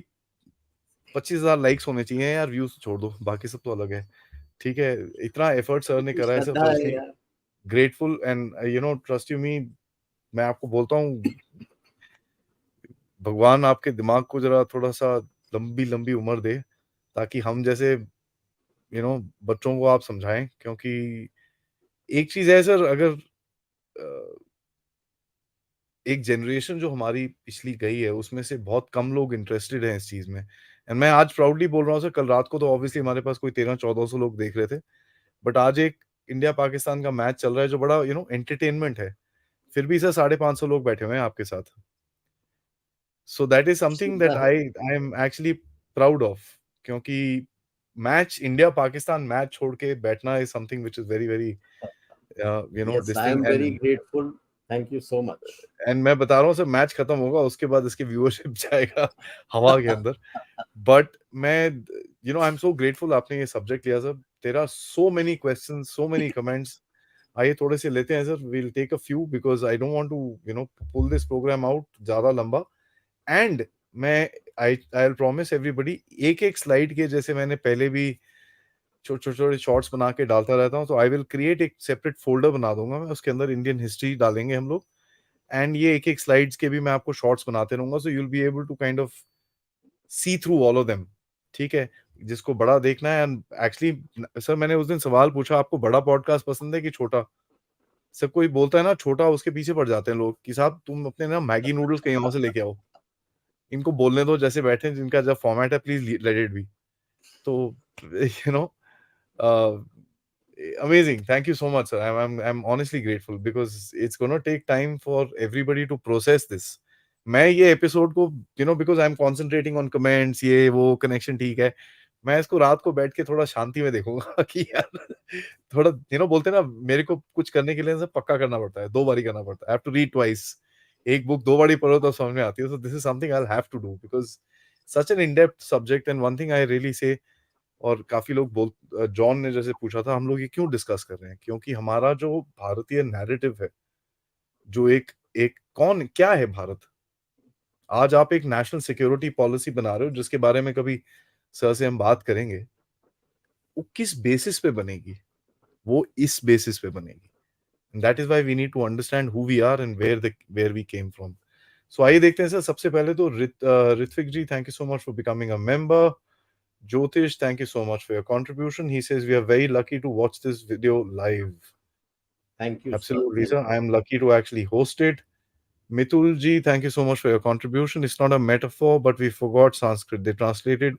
25,000 likes होने चाहिए यार, views छोड़ दो, बाकी सब तो अलग है. ठीक है, इतना एफर्ट सर ने इतनी करा है सर, श्रद्धा है फर्स्टली यार। ग्रेटफुल एंड ट्रस्ट यू मी, मैं आपको बोलता हूँ, भगवान आपके दिमाग को जरा थोड़ा सा लंबी लंबी उम्र दे, ताकि हम जैसे बच्चों को आप समझाएं, क्योंकि एक चीज है सर, अगर एक जनरेशन जो हमारी पिछली गई है उसमें से बहुत कम लोग इंटरेस्टेड हैं इस चीज में। एंड मैं आज प्राउडली बोल रहा हूँ सर, कल रात को तो ऑब्वियसली हमारे पास कोई 1300-1400 लोग देख रहे थे, बट आज एक इंडिया पाकिस्तान का मैच चल रहा है जो बड़ा एंटरटेनमेंट है, फिर भी सर 550 लोग बैठे हुए हैं आपके साथ। So that is something shraddha that है। I am actually proud of, क्योंकि मैच, इंडिया पाकिस्तान मैच छोड़ के बैठना is something which is very very yes, this I thing. Am very grateful. Thank you so much. And मैं बता रहा हूँ sir, match खत्म होगा उसके बाद इसकी व्यूअरशिप जाएगा हवा के अंदर। बट मैं आई एम सो ग्रेटफुल आपने ये सब्जेक्ट लिया sir. There are so many questions, so many comments. आइए थोड़े से लेते हैं sir, we will take a few because I don't want to pull this programme out ज्यादा लंबा। एंड मैं I I will promise everybody, एक एक स्लाइड के जैसे मैंने पहले भी छोटे छोटे छोटे शॉर्ट्स बना के डालता रहता हूँ, तो आई विल क्रिएट एक सेपरेट फोल्डर बना दूंगा मैं, उसके अंदर इंडियन हिस्ट्री डालेंगे हम लोग। एंड ये एक एक स्लाइड्स के भी मैं आपको शॉर्ट्स बनाते रहूंगा, so you will be able to kind of see through all of them. ठीक है, जिसको बड़ा देखना है। एंड एक्चुअली सर, मैंने उस दिन सवाल पूछा, आपको बड़ा पॉडकास्ट पसंद है कि छोटा? सब कोई बोलता है ना छोटा, उसके पीछे पड़ जाते हैं लोग कि साहब तुम अपने ना मैगी नूडल्स कहीं और से लेके आओ, इनको बोलने दो जैसे बैठे हैं, जिनका जब फॉर्मेट है प्लीज लेट इट बी। तो you know amazing, thank you so much sir, I'm honestly grateful because it's going to take time for everybody to process this। मैं ये एपिसोड को because I am concentrating on comments, ये वो connection ठीक है, मैं इसको रात को बैठ के थोड़ा शांति में देखूंगा कि यार थोड़ा बोलते हैं ना, मेरे को कुछ करने के लिए सब पक्का करना पड़ता है, 2 बारी करना पड़ता है, I have to read twice. एक बुक 2 बारी पढ़ो तो समझ में आती है, so this is something I have to do because such an in depth subject. And one thing I really say, और काफी लोग जॉन ने जैसे पूछा था, हम लोग ये क्यों डिस्कस कर रहे हैं, क्योंकि हमारा जो भारतीय नैरेटिव है, जो एक एक कौन क्या है भारत, आज आप एक नेशनल सिक्योरिटी पॉलिसी बना रहे हो जिसके बारे में कभी सर से हम बात करेंगे, वो किस बेसिस पे बनेगी? वो इस बेसिस पे बनेगी। That is why we need to understand who we are and where we came from. So आइए देखते हैं सर, सबसे पहले तो Ritvik ji, thank you so much for becoming a member. Jyotish, thank you so much for your contribution. He says we are very lucky to watch this video live. Thank you sir, Absolutely, thank sir. I am lucky to actually host it. Mitul ji, thank you so much for your contribution. It's not a metaphor, but we forgot Sanskrit. They translated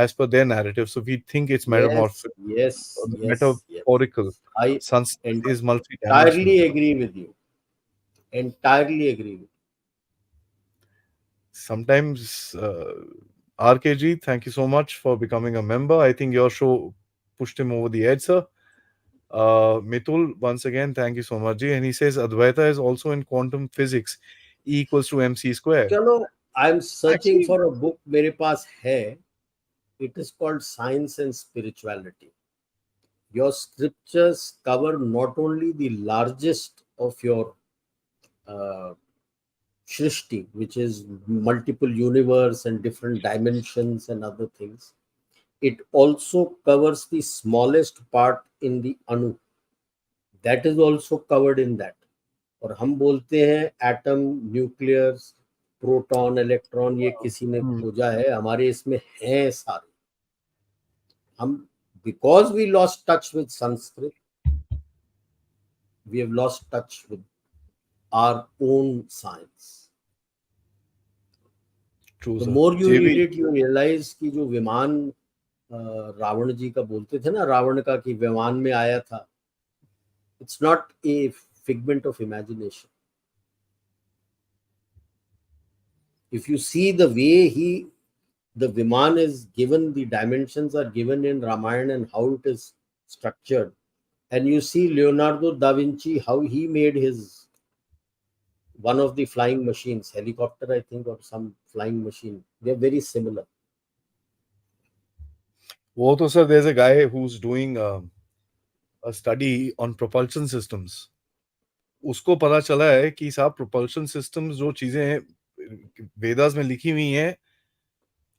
as per their narrative. So we think it's you. Yes, metamorphic, yes, yes, yes. metaphorical. I Sanskrit is entirely multidimensional. agree with you, entirely agree with Sometimes, RKG, thank you so much for becoming a member. I think your show pushed him over the edge, sir. Mitul, once again, thank you so much, ji. And he says Advaita is also in quantum physics, E equals to mc you। square. चलो, I am searching Actually, for a book, मेरे पास है। It is called science and spirituality. Your scriptures cover not only the largest of your uh, Shrishti, which is multiple universe and different dimensions and other things. It also covers the smallest part in the Anu. That is also covered in that. और हम बोलते हैं atom, nucleus, proton, electron, ये किसी ने hmm, खोजा है, हमारे इसमें हैं सारे। हम, because we lost touch with Sanskrit, we have lost touch with our own science. true, The sir. more you read JV, it, you realize कि जो विमान रावण जी का बोलते थे ना, रावण का कि विमान में आया था, it's not a figment of imagination. If you see the way the viman is given, the dimensions are given in Ramayana and how it is structured, and you see Leonardo da Vinci, how he made his one of the flying machines, helicopter I think, or some flying machine, they are very similar. wo to sir, there's a guy who's doing a study on propulsion systems. उसको पता चला है कि साहब propulsion systems जो चीजें वेदास में लिखी हुई हैं,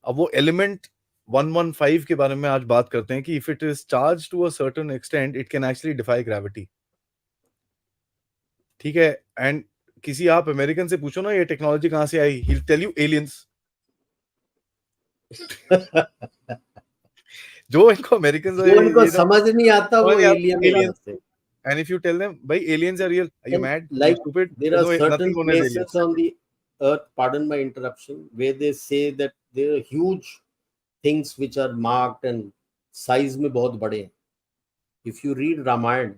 अब वो एलिमेंट 115 के बारे में आज बात करते हैं कि if it is charge to a certain extent it can actually defy gravity. ठीक है। एंड किसी आप अमेरिकन से पूछो ना ये टेक्नोलॉजी कहाँ से आई, he will tell you aliens. जो इनको अमेरिकन जो उनको ये समझ नहीं आता वो एलियन एलियंस। बनाते हैं. And if you tell them bhai aliens are real, are you And mad, are you like stupid, there are no certain nothing known as alien. places on the earth, pardon my interruption, where they say that there are huge things which are marked and size में बहुत बड़े हैं. If you read Ramayana,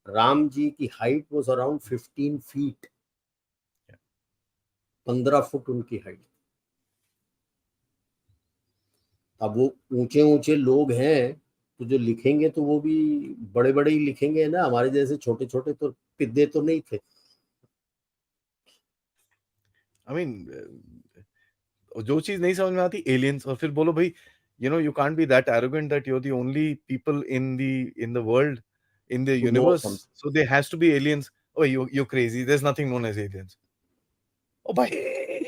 Ram ji की height was around 15 feet. 15 foot उनकी height. अब वो ऊंचे ऊंचे लोग हैं तो जो लिखेंगे तो वो भी बड़े बड़े ही लिखेंगे ना, हमारे जैसे छोटे छोटे तो पिद्दे तो नहीं थे. आई मीन जो चीज नहीं समझ में आती एलियंस, और फिर बोलो भाई you know you can't be that arrogant that you are the only people in the world, in the To know universe, something. so there has to be aliens. Oh, you're crazy, there's nothing known as aliens. Oh bhai,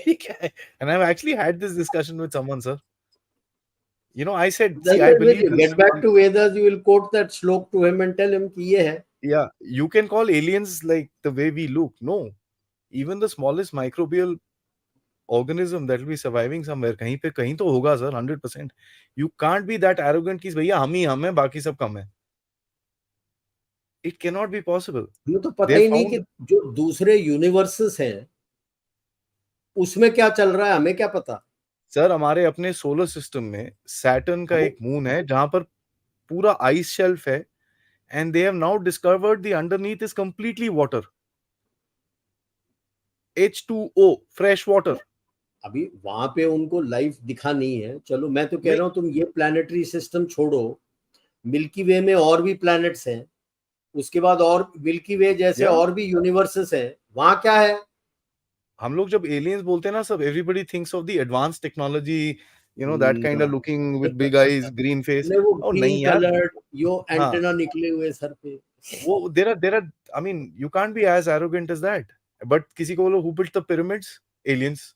ये क्या है? And I've actually had this discussion with someone, sir. You know, I said, see, Then I when believe you this. get back to Vedas, you will quote that slok to him and tell him कि ये है. Yeah, you can call aliens like the way we look. No, even the smallest microbial organism that will be surviving somewhere, कहीं पे कहीं तो होगा sir, 100%. You can't be that arrogant कि भैया हम ही हम हैं, बाकी सब कम है. It cannot be possible. हमें तो पता They ही नहीं कि found, जो दूसरे यूनिवर्सेस हैं उसमें क्या चल रहा है, हमें क्या पता. सर हमारे अपने सोलर सिस्टम में सैटर्न का अब एक मून है जहां पर पूरा आइस शेल्फ है, and they have now discovered the underneath is completely water, H2O, fresh water. अभी वहां पे उनको लाइफ दिखा नहीं है. चलो मैं तो कह नहीं, रहा हूँ तुम ये प्लानिटरी सिस्टम छोड़ो, मिल्की वे में और भी प्लैनेट्स हैं, उसके बाद और मिल्की वे जैसे या और भी यूनिवर्सेस हैं, वहां क्या है. हम लोग जब एलियंस बोलते हैं ना सब, everybody thinks of the advance technology, you know that kind No. Of looking with big eyes, green face. नहीं, वो ओ ग्रीन नहीं यार। कलर्ड यो हाँ, एंटेना निकले हुए सर पे. वो there are I mean you can't be as arrogant as that. But किसी को बोलो who built the pyramids, aliens.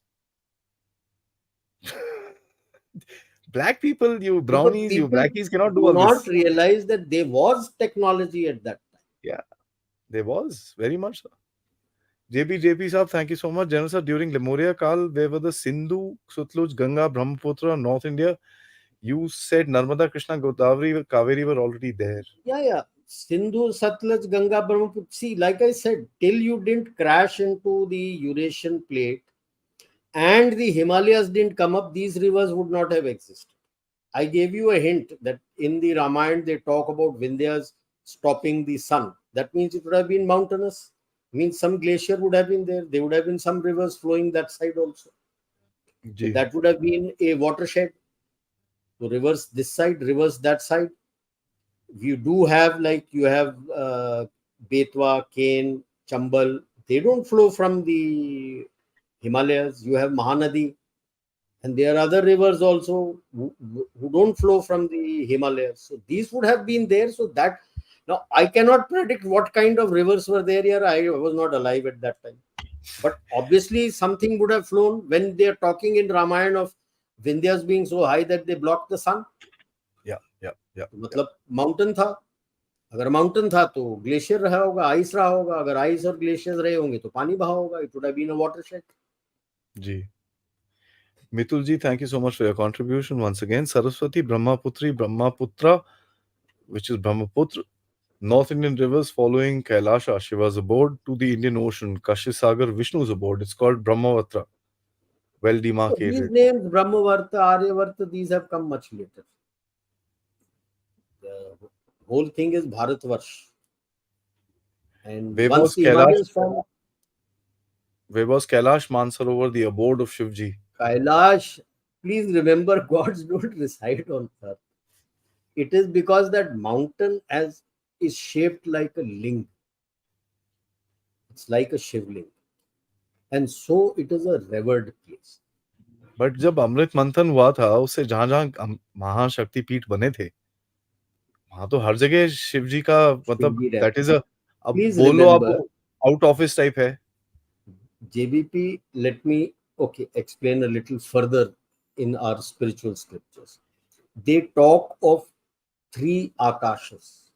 Black people, you So the brownies, you people blackies cannot do do all not this. realize that there was technology at that time. Yeah, there was very much so. JP sir, thank you so much. General sir, during Lemuria Kal, where were the Sindhu, Sutluj, Ganga, Brahmaputra, North India? You said Narmada, Krishna, Godavari, Kaveri were already there. Yeah. Sindhu, Satluj, Ganga, Brahmaputra. See, like I said, till you didn't crash into the Eurasian plate and the Himalayas didn't come up, these rivers would not have existed. I gave you a hint that in the Ramayana they talk about Vindhyas stopping the sun. That means it would have been mountainous. Means some glacier would have been there. There would have been some rivers flowing that side also. So जी, that would have been a watershed. So reverse this side, reverse that side. You do have, like you have Betwa, Kane, Chambal. They don't flow from the Himalayas. You have Mahanadi, and there are other rivers also who don't flow from the Himalayas. So these would have been there. So that now I cannot predict what kind of rivers were there here. I was not alive at that time. But obviously something would have flown when they are talking in Ramayana of Vindhyas being so high that they block the sun. yeah. मतलब mountain था. अगर mountain था तो glacier रहा होगा, ice रहा होगा. अगर आइस और ग्लेशियर रहे होंगे तो पानी बहा होगा. It would have been a watershed. जी, Mitul ji, thank you so much for your contribution once again. Saraswati, Brahmaputri, Brahmaputra, which is Brahmaputra, North Indian rivers following Kailasha, Shiva's abode, to the Indian Ocean, Kashisagar, Vishnu's abode. It's called Brahmavatra, well So these demarcated. names Brahmavarta, Aryavarta, these have come much later. The whole thing is Bharatvarsh. And Where once was the Kailash? Himalayas form, Where was Kailash Mansarovar, the abode of Shivji? Kailash, please remember, gods don't reside on earth. It is because that mountain as is shaped like a ling. It's like a shivling. And so it is a revered place. But जब अमृत मंथन हुआ था उससे जहां जहां महाशक्तिपीठ बने थे वहां तो हर जगह शिव जी का, मतलब Shivji दैट रहते इज थे. अ, अब Please बोलो आप remember, आउट ऑफिस टाइप है। JBP, let me explain a little further in our spiritual scriptures. They talk of three akashas.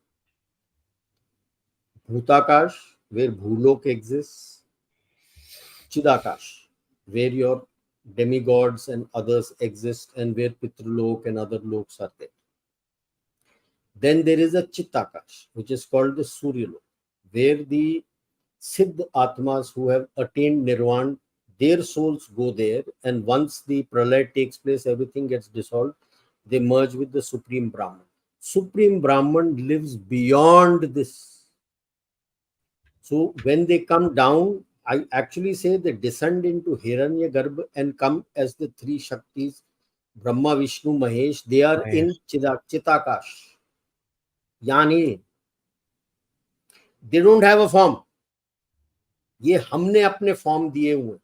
Bhutakash, where Bhulok exists, Chidakash, where your demigods and others exist, and where Pitrulok and other loks are there. Then there is a Chittakash, which is called the Suryalok, where the Siddh Atmas who have attained Nirvana, their souls go there, and once the Pralay takes place, everything gets dissolved, they merge with the Supreme Brahman. Supreme Brahman lives beyond this. So when they come down, I actually say they descend into Hiranya Garbha and come as the three Shaktis, Brahma, Vishnu, Mahesh. They are in Chitakash. Yani, they don't have a form. ये हमने अपने form दिए हुए.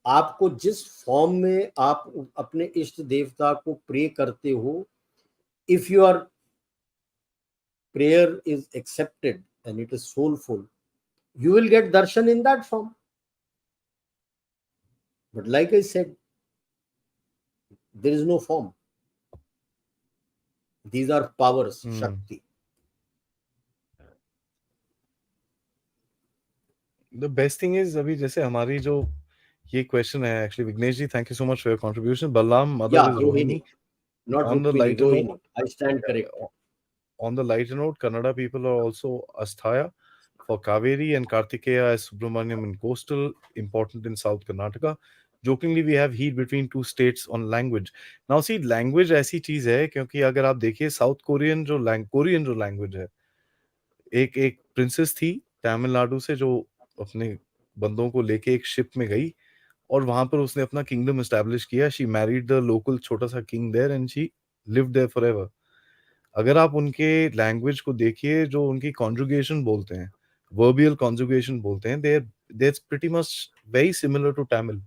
आपको जिस form में आप अपने इष्ट देवता को प्रे करते हो, if your prayer is accepted and it is soulful, you will get darshan in that form. But like I said, there is no form. These are powers, Shakti. The best thing is अभी जैसे हमारी जो ये question है actually Vignesh ji, thank you so much for your contribution. Balram, mother Yeah, is Rohini, Rohini. not On the Rukmini, lighter note, Rohini. I stand corrected. on the lighter note, Kannada people are also Asthaya for Kaveri and Kartikeya as Subramanyam in coastal, important in South Karnataka. Jokingly, we have heat between two states on language. Now, see, language ऐसी चीज है क्योंकि अगर आप देखिए south Korean जो language है, एक प्रिंसेस थी तमिलनाडु से जो अपने बंदों को लेके एक शिप में गई और वहां पर उसने अपना किंगडम एस्टैब्लिश किया. शी मैरिड द लोकल छोटा सा king there and she lived there forever. अगर आप उनके लैंग्वेज को देखिए, जो उनकी कॉन्जुगेशन बोलते हैं, वर्बियल कॉन्जुगेशन बोलते हैं, they it's pretty much very similar to Tamil.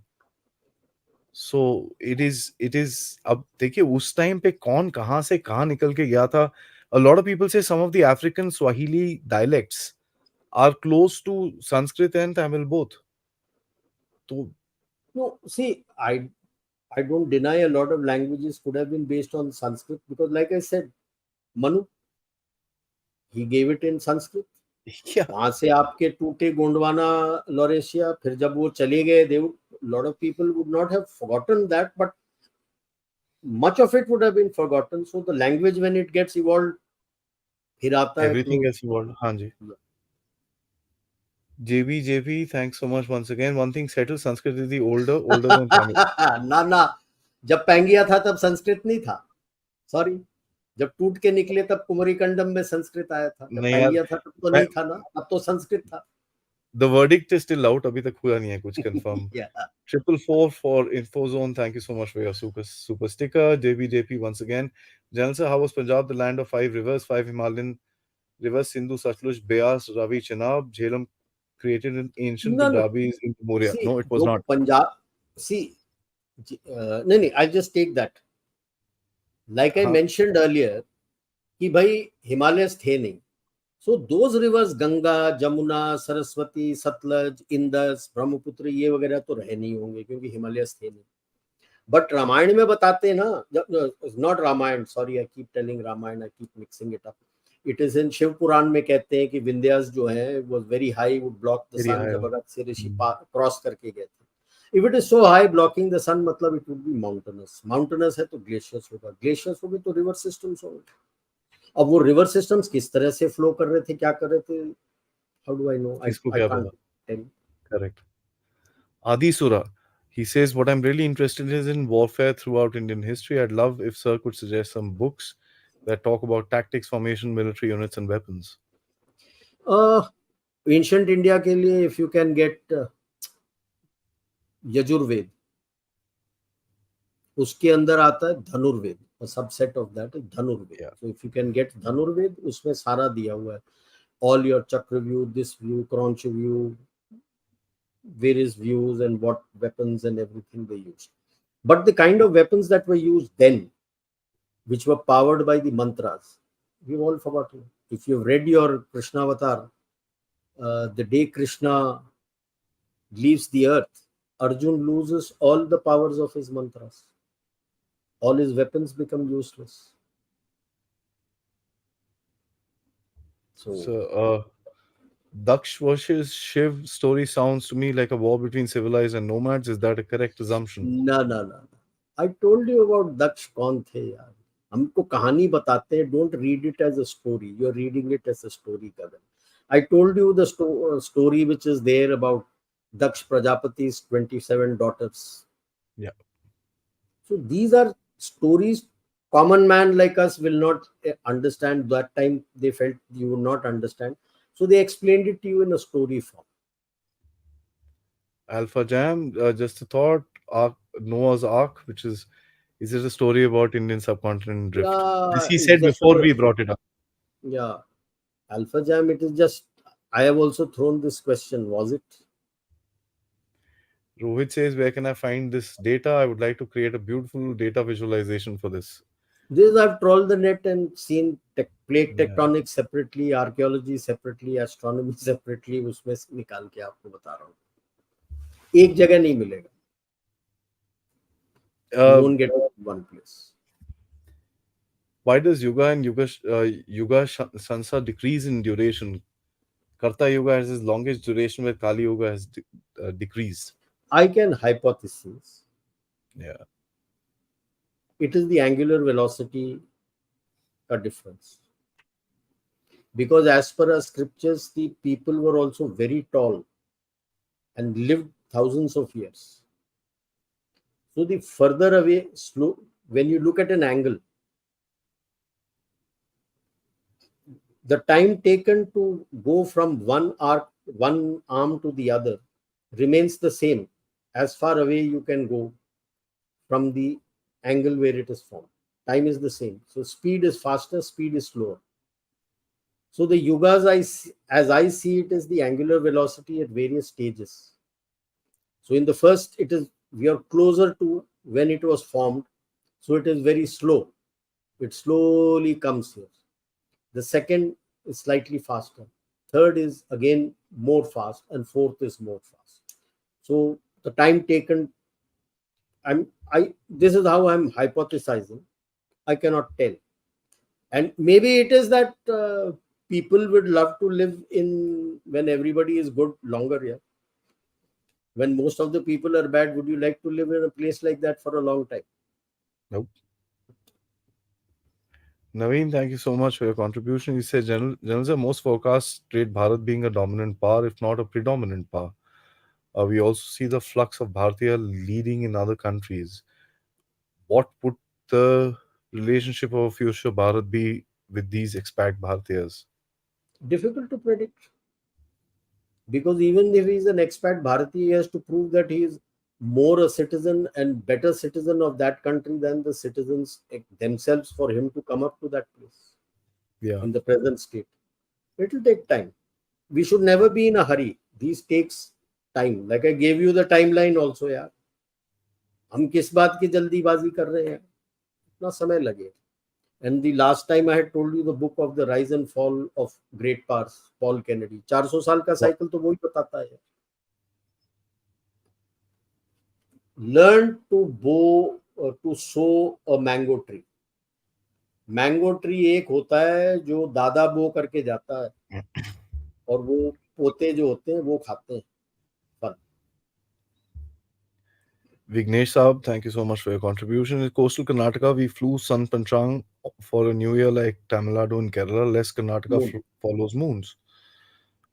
So it is अब देखिए उस टाइम पे कौन कहाँ से कहाँ निकल के गया था. अ लॉट ऑफ पीपल से some of the African Swahili dialects are close to Sanskrit and Tamil both. So, No, see, I don't deny a lot of languages could have been based on Sanskrit because, like I said, Manu, he gave it in Sanskrit. yeah, वहां से आपके टूटे Gondwana Laurasia, फिर जब वो चले गए, they would, lot of people would not have forgotten that, but much of it would have been forgotten. So the language when it gets evolved, फिर आता है everything तो is evolved. हाँ जी. JB, thanks so much once again. One thing settled, Sanskrit is the older than Tamil. ना ना, जब पैंगिया था तब संस्कृत नहीं था. सॉरी, जब टूट के निकले तब कुमारी कंडम में संस्कृत आया था. जब नहीं यार, पैंगिया था तब तो नहीं था ना, तब तो संस्कृत था. the verdict is still out. अभी तक हुआ नहीं है कुछ confirm. Yeah. 444 for InfoZone. Thank you so much for your super sticker. JP once again. Janal sir, how was Punjab, the land of 5 rivers, 5 Himalayan rivers, Sindhu, Satluj, Beas, Ravi, Chenab, Jhelum, created in ancient No, no. Punjabis in Maurya? See, No, it was जो not. Punjab, see, नहीं, I'll just take that. Like I हाँ, mentioned earlier, कि भाई Himalayas थे नहीं. So those rivers, Ganga, Jamuna, Saraswati, Sutlej, Indus, Brahmaputra, ये वगैरह तो रहे नहीं होंगे क्योंकि हिमालयस थे नहीं. बट रामायण में बताते हैं ना, not Ramayan, sorry, I keep telling Ramayan, I keep mixing it up. It is in Shiv Puran में कहते हैं कि विंध्यास जो है was very high, would block the very sun, high. जब अगस्त्य ऋषि क्रॉस करके गए थे. If it is so high blocking the sun, मतलब it would be mountainous. Mountainous है तो ग्लेशियर्स होगा, ग्लेशियर्स होंगे तो रिवर सिस्टम्स होंगे. अब वो रिवर सिस्टम्स किस तरह से फ्लो कर रहे थे, क्या कर रहे थे, हाउ डू आई नो, किसको आई क्या कांट पता. Tell. Correct. Adi Sura. He says, what I'm really interested in is in warfare throughout Indian history. I'd love if Sir could suggest some books that talk about tactics, formation, military units, and weapons. Ancient India के लिए if you can get Yajurveda, उसके अंदर आता है धनुर्वेद, a subset of that is Dhanurveda. Yeah. So if you can get धनुर्वेद, उसमें सारा दिया हुआ है, all your chakra view, this view, Cronch view, various views and what weapons and everything they used. But the kind of weapons that were used then, which were powered by the mantras, we've all forgotten. If you've read your Krishna avatar, the day Krishna leaves the earth, Arjun loses all the powers of his mantras. All his weapons become useless. So, So, Daksh versus Shiv story sounds to me like a war between civilized and nomads. Is that a correct assumption? no, no, no. I told you about Daksh कौन थे यार. हमको कहानी बताते हैं. Don't read it as a story. You're reading it as a story, Kagan. I told you the story which is there about Daksh Prajapati's 27 daughters. Yeah. So these are stories common man like us will not understand. That time they felt you would not understand. So they explained it to you in a story form. Alpha Jam, just a thought. Ark, Noah's Ark, which is it a story about Indian subcontinent drift? This Yeah, he it's said just before about, we brought it up. yeah, Alpha Jam. It is just, I have also thrown this question. Was it? Rohit says, where can I find this data? I would like to create a beautiful data visualization for this. This I've trolled the net and seen plate Yeah. tectonics separately, archaeology separately, astronomy separately. उसमें से निकाल के आपको बता रहा हूँ. एक जगह नहीं मिलेगा. You Uh, won't get it in one place. why does Yuga and Sansa decrease in duration? Karta Yuga has its longest duration, where Kali Yuga has decreased. I can hypothesize Yeah. it is the angular velocity a difference, because as per our scriptures the people were also very tall and lived thousands of years. So the further away slow, when you look at an angle, the time taken to go from one arm to the other remains the same as far away you can go from the angle where it is formed. Time is the same. So speed is faster, speed is slower. So the yugas, as I see it, is the angular velocity at various stages. So in the first, it is we are closer to when it was formed, so it is very slow. It slowly comes here. The second is slightly faster. Third is again more fast, and fourth is more fast. So the time taken, I this is how I'm hypothesizing. I cannot tell, and maybe it is that people would love to live in when everybody is good longer. Yeah, when most of the people are bad, would you like to live in a place like that for a long time? Nope. Naveen, thank you so much for your contribution. You said journalism most forecasts trade Bharat being a dominant power, if not a predominant power. We also see the flux of Bharatiya leading in other countries. What would the relationship of future Bharat be with these expat Bharatiyas? Difficult to predict, because even if he's an expat Bharati, he has to prove that he is more a citizen and better citizen of that country than the citizens themselves for him to come up to that place Yeah. in the present state. It will take time. We should never be in a hurry. These takes time. Like I gave you the timeline also, यार. हम किस बात की जल्दीबाजी कर रहे हैं? इतना समय लगे. And the last time I had told you the book of the rise and fall of great powers, Paul Kennedy. 400 साल का साइकिल तो वही बताता है. Learn to to sow a mango tree. Mango tree एक होता है जो दादा बो करके जाता है और वो पोते जो होते हैं वो खाते हैं फल. Vignesh Saab, thank you so much for your contribution. In coastal Karnataka, we flew Sun Panchang for a new year like Tamil Nadu and Kerala. Less Karnataka Moon. follows moons.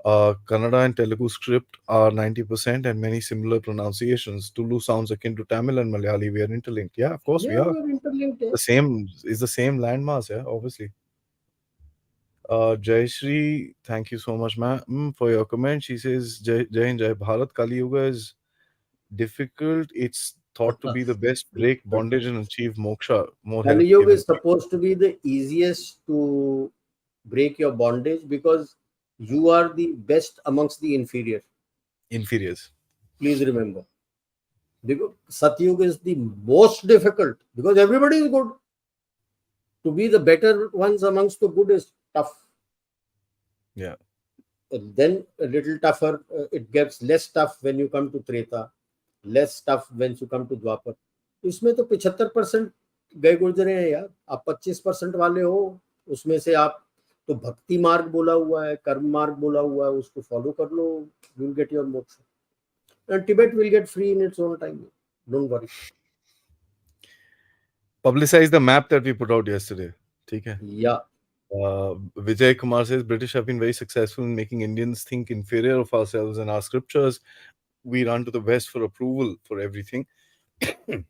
Kannada and Telugu script are 90% and many similar pronunciations. Tulu sounds akin to Tamil and Malayali. We are interlinked. Yeah, of course we Yeah, are. we are interlinked. The same is the same landmass, yeah, obviously. Jayashree, thank you so much, ma'am, for your comment. She says, Jai Hind, Jai Bharat. Kali Yuga is difficult. It's thought to be the best break bondage and achieve moksha. More help Kali Yuga given. is supposed to be the easiest to break your bondage because you are the best amongst the inferior. Inferiors. Please remember. Because Satyuga is the most difficult because everybody is good. To be the better ones amongst the good is tough. Yeah. And then a little tougher, it gets less tough when you come to Treta. Less tough when you come to Dwapar. इसमें तो 75% गए गुजरे हैं यार। आप 25% वाले हो, उसमें से आप तो भक्ति मार्ग बोला हुआ है, कर्म मार्ग बोला हुआ है, उसको फॉलो कर लो, यू विल गेट योर मोक्ष। And Tibet will get free in its own time, don't worry. Publicize the map that we put out yesterday. ठीक है. या Vijay Kumar says British have been very successful in making Indians think inferior of ourselves and our scriptures. We run to the West for approval for everything. We reject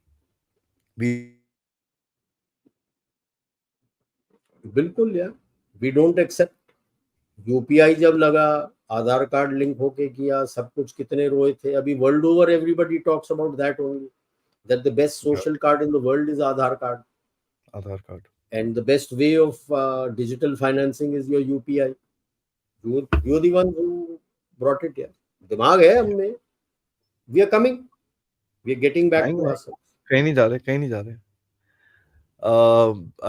everything that is Western. बिल्कुल यार, we don't accept. UPI जब लगा, आधार card link होके किया, सब कुछ कितने रोए थे। अभी world over everybody talks about that only, that the best Yeah, social card in the world is Aadhaar card, Aadhaar card. and the best way of digital financing is your UPI. You're the one who brought it here. दिमाग है हम Yeah. में। We are coming. We are getting back to आएंगे आएंगे. ourselves. कहीं नहीं जा रहे, कहीं नहीं जा रहे.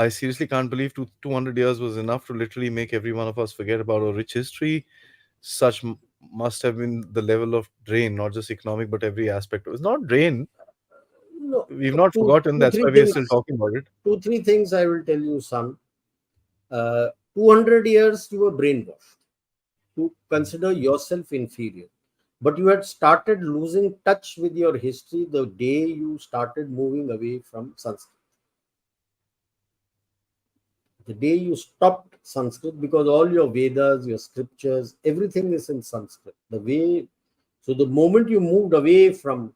I seriously can't believe 200 years was enough to literally make every one of us forget about our rich history. Such must have been the level of drain, not just economic, but every aspect. It's not drain. No, We've not two, forgotten. two, That's three why we are still things. talking about it. Two, three things I will tell you, son. 200 years you were brainwashed to consider yourself inferior. But you had started losing touch with your history the day you started moving away from Sanskrit. The day you stopped Sanskrit, because all your Vedas, your scriptures, everything is in Sanskrit. So the moment you moved away from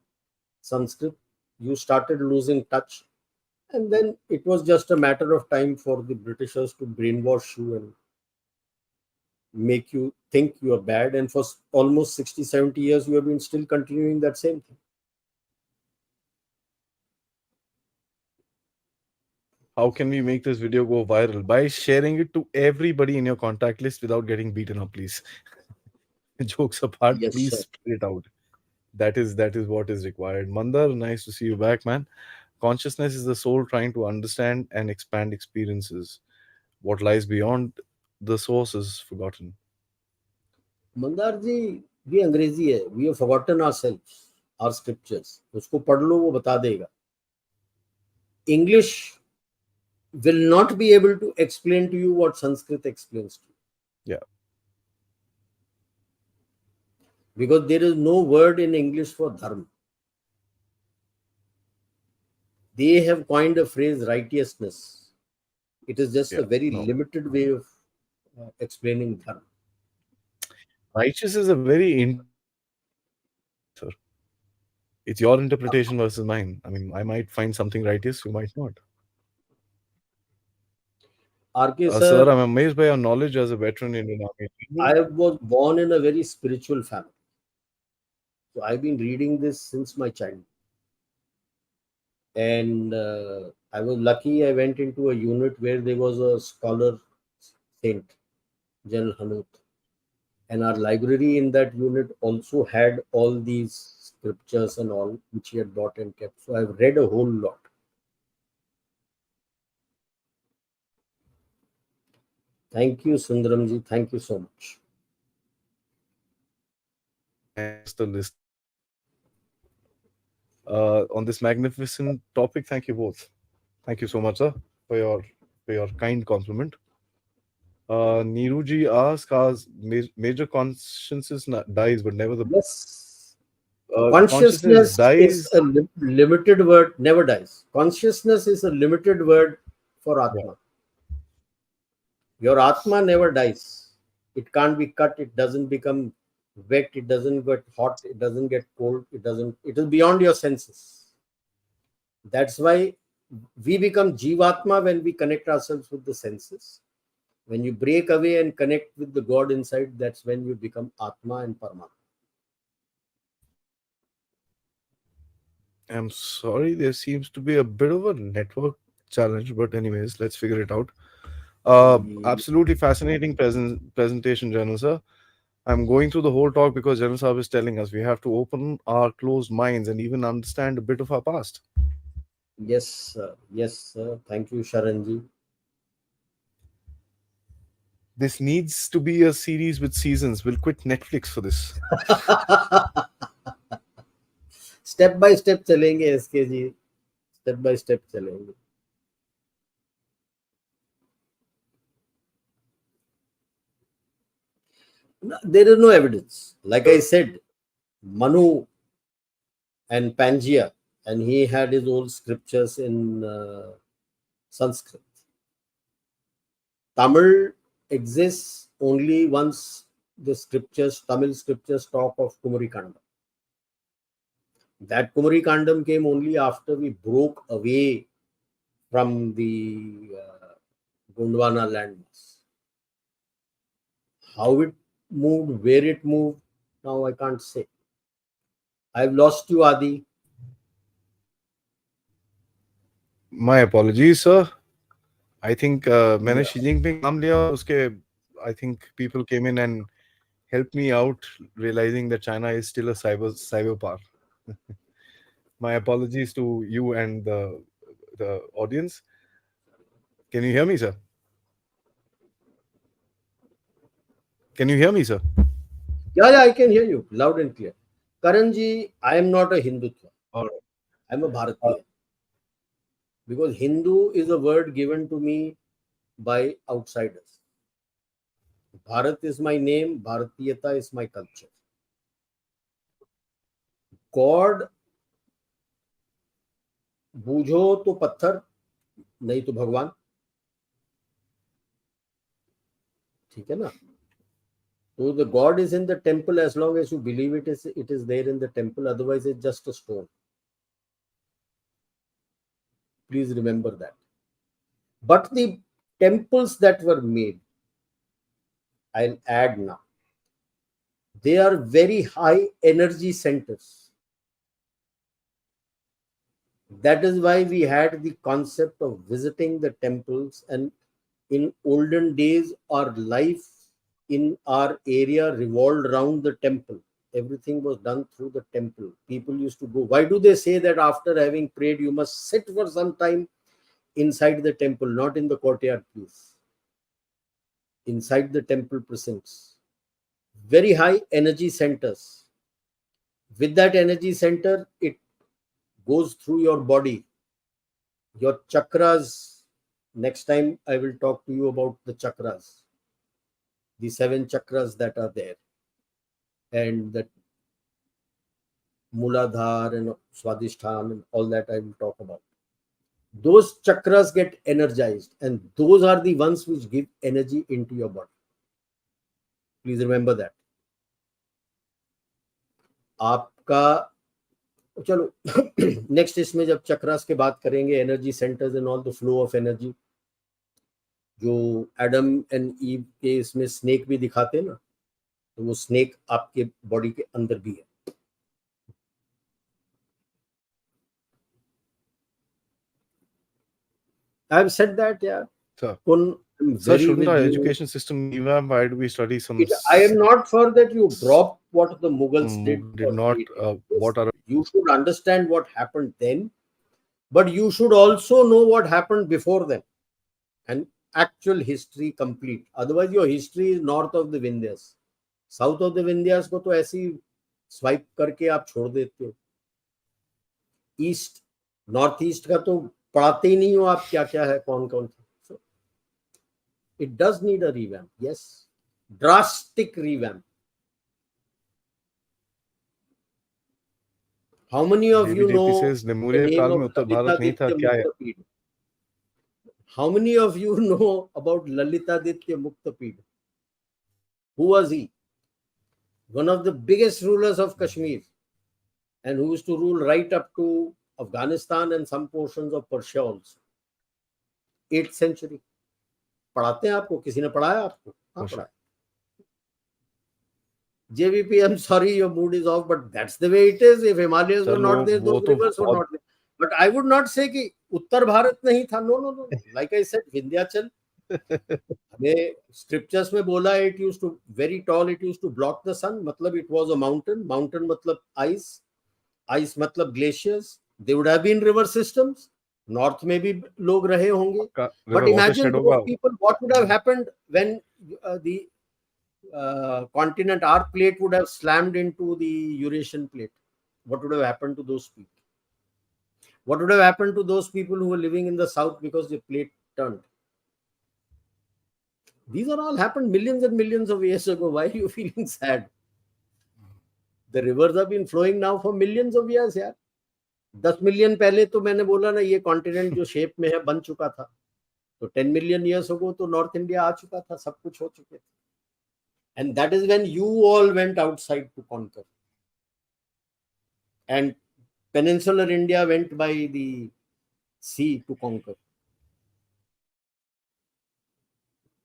Sanskrit, you started losing touch. And then it was just a matter of time for the Britishers to brainwash you and make you think you are bad. And for almost 60, 70 years, you have been still continuing that same thing. How can we make this video go viral? By sharing it to everybody in your contact list without getting beaten up, please. Jokes apart, Yes, please sir. spread it out. That is what is required. Mandar, nice to see you back, man. Consciousness is the soul trying to understand and expand experiences. What lies beyond the source is forgotten. Mandar जी, ये अंग्रेजी है। We have forgotten ourselves, our scriptures. उसको पढ़ लो, वो बता देगा। English will not be able to explain to you what Sanskrit explains to you, Yeah. because there is no word in English for dharma. They have coined a phrase righteousness. It is just a Yeah. very No. limited way of explaining dharma. Righteous is a very interpretive word, sir. It's your interpretation versus mine. I mean, I might find something righteous, you might not. RK Sir, sir, I'm amazed by your knowledge as a veteran Indian Army. I was born in a very spiritual family. So I've been reading this since my childhood. And I was lucky, I went into a unit where there was a scholar saint, General Hanut. And our library in that unit also had all these scriptures and all, which he had bought and kept. So I've read a whole lot. Thank you, Sundaramji. Thank you so much. Thanks the listeners on this magnificent topic. Thank you both. Thank you so much, sir, for your kind compliment. Neeruji asks, "As major consciousness dies, but never the Yes. consciousness Consciousness is dies." a limited word, never dies. Consciousness is a limited word for Yeah, Atma. Your Atma never dies. It can't be cut. It doesn't become wet. It doesn't get hot. It doesn't get cold. It is beyond your senses. That's why we become Jivatma when we connect ourselves with the senses. When you break away and connect with the God inside, that's when you become Atma and Paramatma. I'm sorry. There seems to be a bit of a network challenge, but anyways, let's figure it out. Absolutely fascinating presentation, General sir. I'm going through the whole talk because General Saab is telling us we have to open our closed minds and even understand a bit of our past. Yes, sir. Yes, sir. Thank you, Sharanji. This needs to be a series with seasons. We'll quit Netflix for this. Step by step चलेंगे SK ji, step by step चलेंगे. There is no evidence. Like I said, Manu and Pangaea, and he had his own scriptures in Sanskrit. Tamil exists only once the scriptures, Tamil scriptures, talk of Kumari Kandam. That Kumari Kandam came only after we broke away from the Gondwana landmass. How it moved, where it moved, now I can't say. I've lost you, Adi. My apologies, sir. I think मैंने Yeah. Xi Jinping नाम लिया और उसके I think people came in and helped me out realizing that China is still a cyber power. My apologies to you and the audience. Can you hear me, sir? Can you hear me, sir? Yeah, I can hear you loud and clear. Karanji, I am not a Hindutva. All right. I'm a Bharatiya. Because Hindu is a word given to me by outsiders. Bharat is my name, Bharatiyata is my culture. God, बूझो तो पत्थर, नहीं तो भगवान. ठीक है ना? So the God is in the temple as long as you believe it is there in the temple. Otherwise, it's just a stone. Please remember that. But the temples that were made, I'll add now, they are very high energy centers. That is why we had the concept of visiting the temples. And in olden days, our life in our area revolved around the temple. Everything was done through the temple. People used to go. Why do they say that after having prayed, you must sit for some time inside the temple, not in the courtyard, please? Inside the temple precincts. Very high energy centers. With that energy center, it goes through your body, your chakras. Next time I will talk to you about the chakras, the 7 chakras that are there, and that Muladhar and Swadhisthana and all that I will talk about. Those chakras get energized, and those are the ones which give energy into your body. Please remember that. आपका चलो next इसमें जब चक्रास के बात करेंगे, energy centres and all the flow of energy, जो Adam and ewe के इसमें स्नेक भी दिखाते हैं ना, तो वो स्नेक आपके बॉडी के अंदर भी है. I have said that, yeah. Sir, Sir, shouldn't our education system, why do we study some... I am not for that you drop what the Mughals did not what are... You should understand what happened then, but you should also know what happened before then, and actual history complete. Otherwise, your history is north of the Vindhyas. South of the Vindhyas को तो ऐसी swipe करके आप छोड़ देते हो. East, north east का तो पढ़ाते ही नहीं हो आप, क्या क्या है, कौन कौन. So it does need a revamp. Yes, drastic revamp. How many of you know the name of Lalitaditya Muktapid? How many of you know about Lalitaditya Muktapid? Who was he? One of the biggest rulers of Kashmir, and who used to rule right up to Afghanistan and some portions of Persia also. 8th century. पढ़ाते हैं आपको? किसी ने पढ़ाया आपको? हाँ पढ़ाया. JVP, I'm sorry your mood is off, but that's the way it is. If Himalayas were not there, those rivers were not there. But I would not say कि उत्तर भारत नहीं था. No. Like I said, Vindhyachal. हमें scriptures में बोला, it used to very tall, it used to block the sun. मतलब it was a mountain. Mountain मतलब ice. Ice मतलब glaciers. There would have been river systems. North में भी लोग रहे होंगे. But imagine those people, what would have happened when the continent, our plate would have slammed into the Eurasian plate. what would have happened to those people? What would have happened to those people who were living in the south because the plate turned? These are all happened millions and millions of years ago. Why are you feeling sad? The rivers have been flowing now for millions of years यार. 10 million पहले तो मैंने बोला ना ये continent जो shape में है बन चुका था. तो 10 मिलियन years ago तो नॉर्थ इंडिया आ चुका था, सब कुछ हो चुके थे. And that is when you all went outside to conquer. And peninsular India went by the sea to conquer.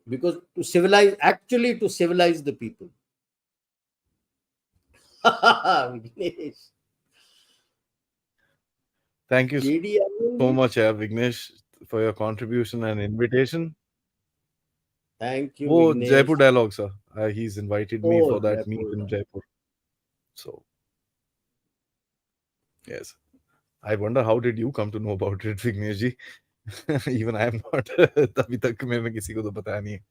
Because to civilize, actually to civilize the people. Vignesh. Thank you JD so much, Vignesh, for your contribution and invitation. Thank you, वो Vignesh. Jaipur dialogue, sir. He's invited me Oh, for that Jaipur. meet in Jaipur. So, yes. I wonder how did you come to know about it, Vignesh ji? Even I am not. तभी तक मैंने किसी को तो बताया नहीं है.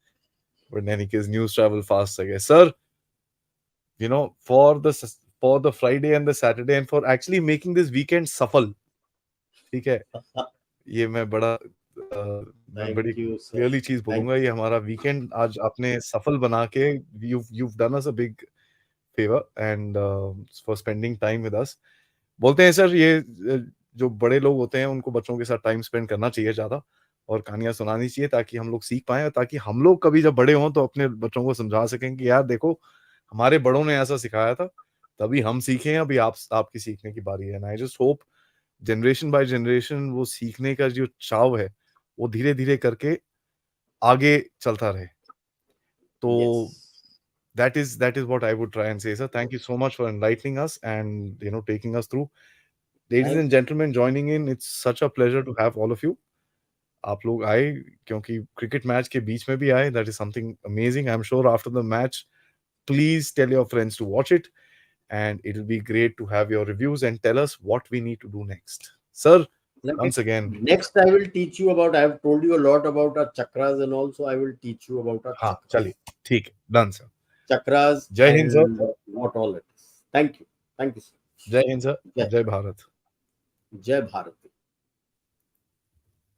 But in any case, news travel fast, I guess. Sir, you know, for the Friday and the Saturday and for actually making this weekend सफल, ठीक है? ये मैं बड़ी Thank you, sir. क्लियरली चीज बोलूंगा, ये हमारा वीकेंड आज आपने सफल बना के you've done us a big favor and for spending time with us. बोलते हैं सर ये जो बड़े लोग होते हैं उनको बच्चों के साथ टाइम स्पेंड करना चाहिए ज्यादा और कहानियां सुनानी चाहिए ताकि हम लोग सीख पाए और ताकि हम लोग कभी जब बड़े हों तो अपने बच्चों को समझा सकें कि यार देखो हमारे बड़ों ने ऐसा सिखाया था, तभी हम सीखे, अभी आपकी सीखने की बारी है. And I just hope generation by generation वो सीखने का जो चाव है वो धीरे धीरे करके आगे चलता रहे. तो Yes. that is what I would try and say, sir. Thank you so much for enlightening us and taking us through. Ladies and gentlemen joining in, it's such a pleasure to have all of you. आप लोग आए क्योंकि cricket match के बीच में भी आए. That is something amazing. I'm sure after the match, please tell your friends to watch it, and it'll be great to have your reviews and tell us what we need to do next. Sir, once again. Next, I will teach you about. I have told you a lot about our chakras, and also I will teach you about our हाँ, chakras. चलिए, ठीक है, done, sir. Chakras Jai Hind, sir. and what all it is. Thank you, sir. Jai Hind, sir. Jai Bharat. Jai Bharat.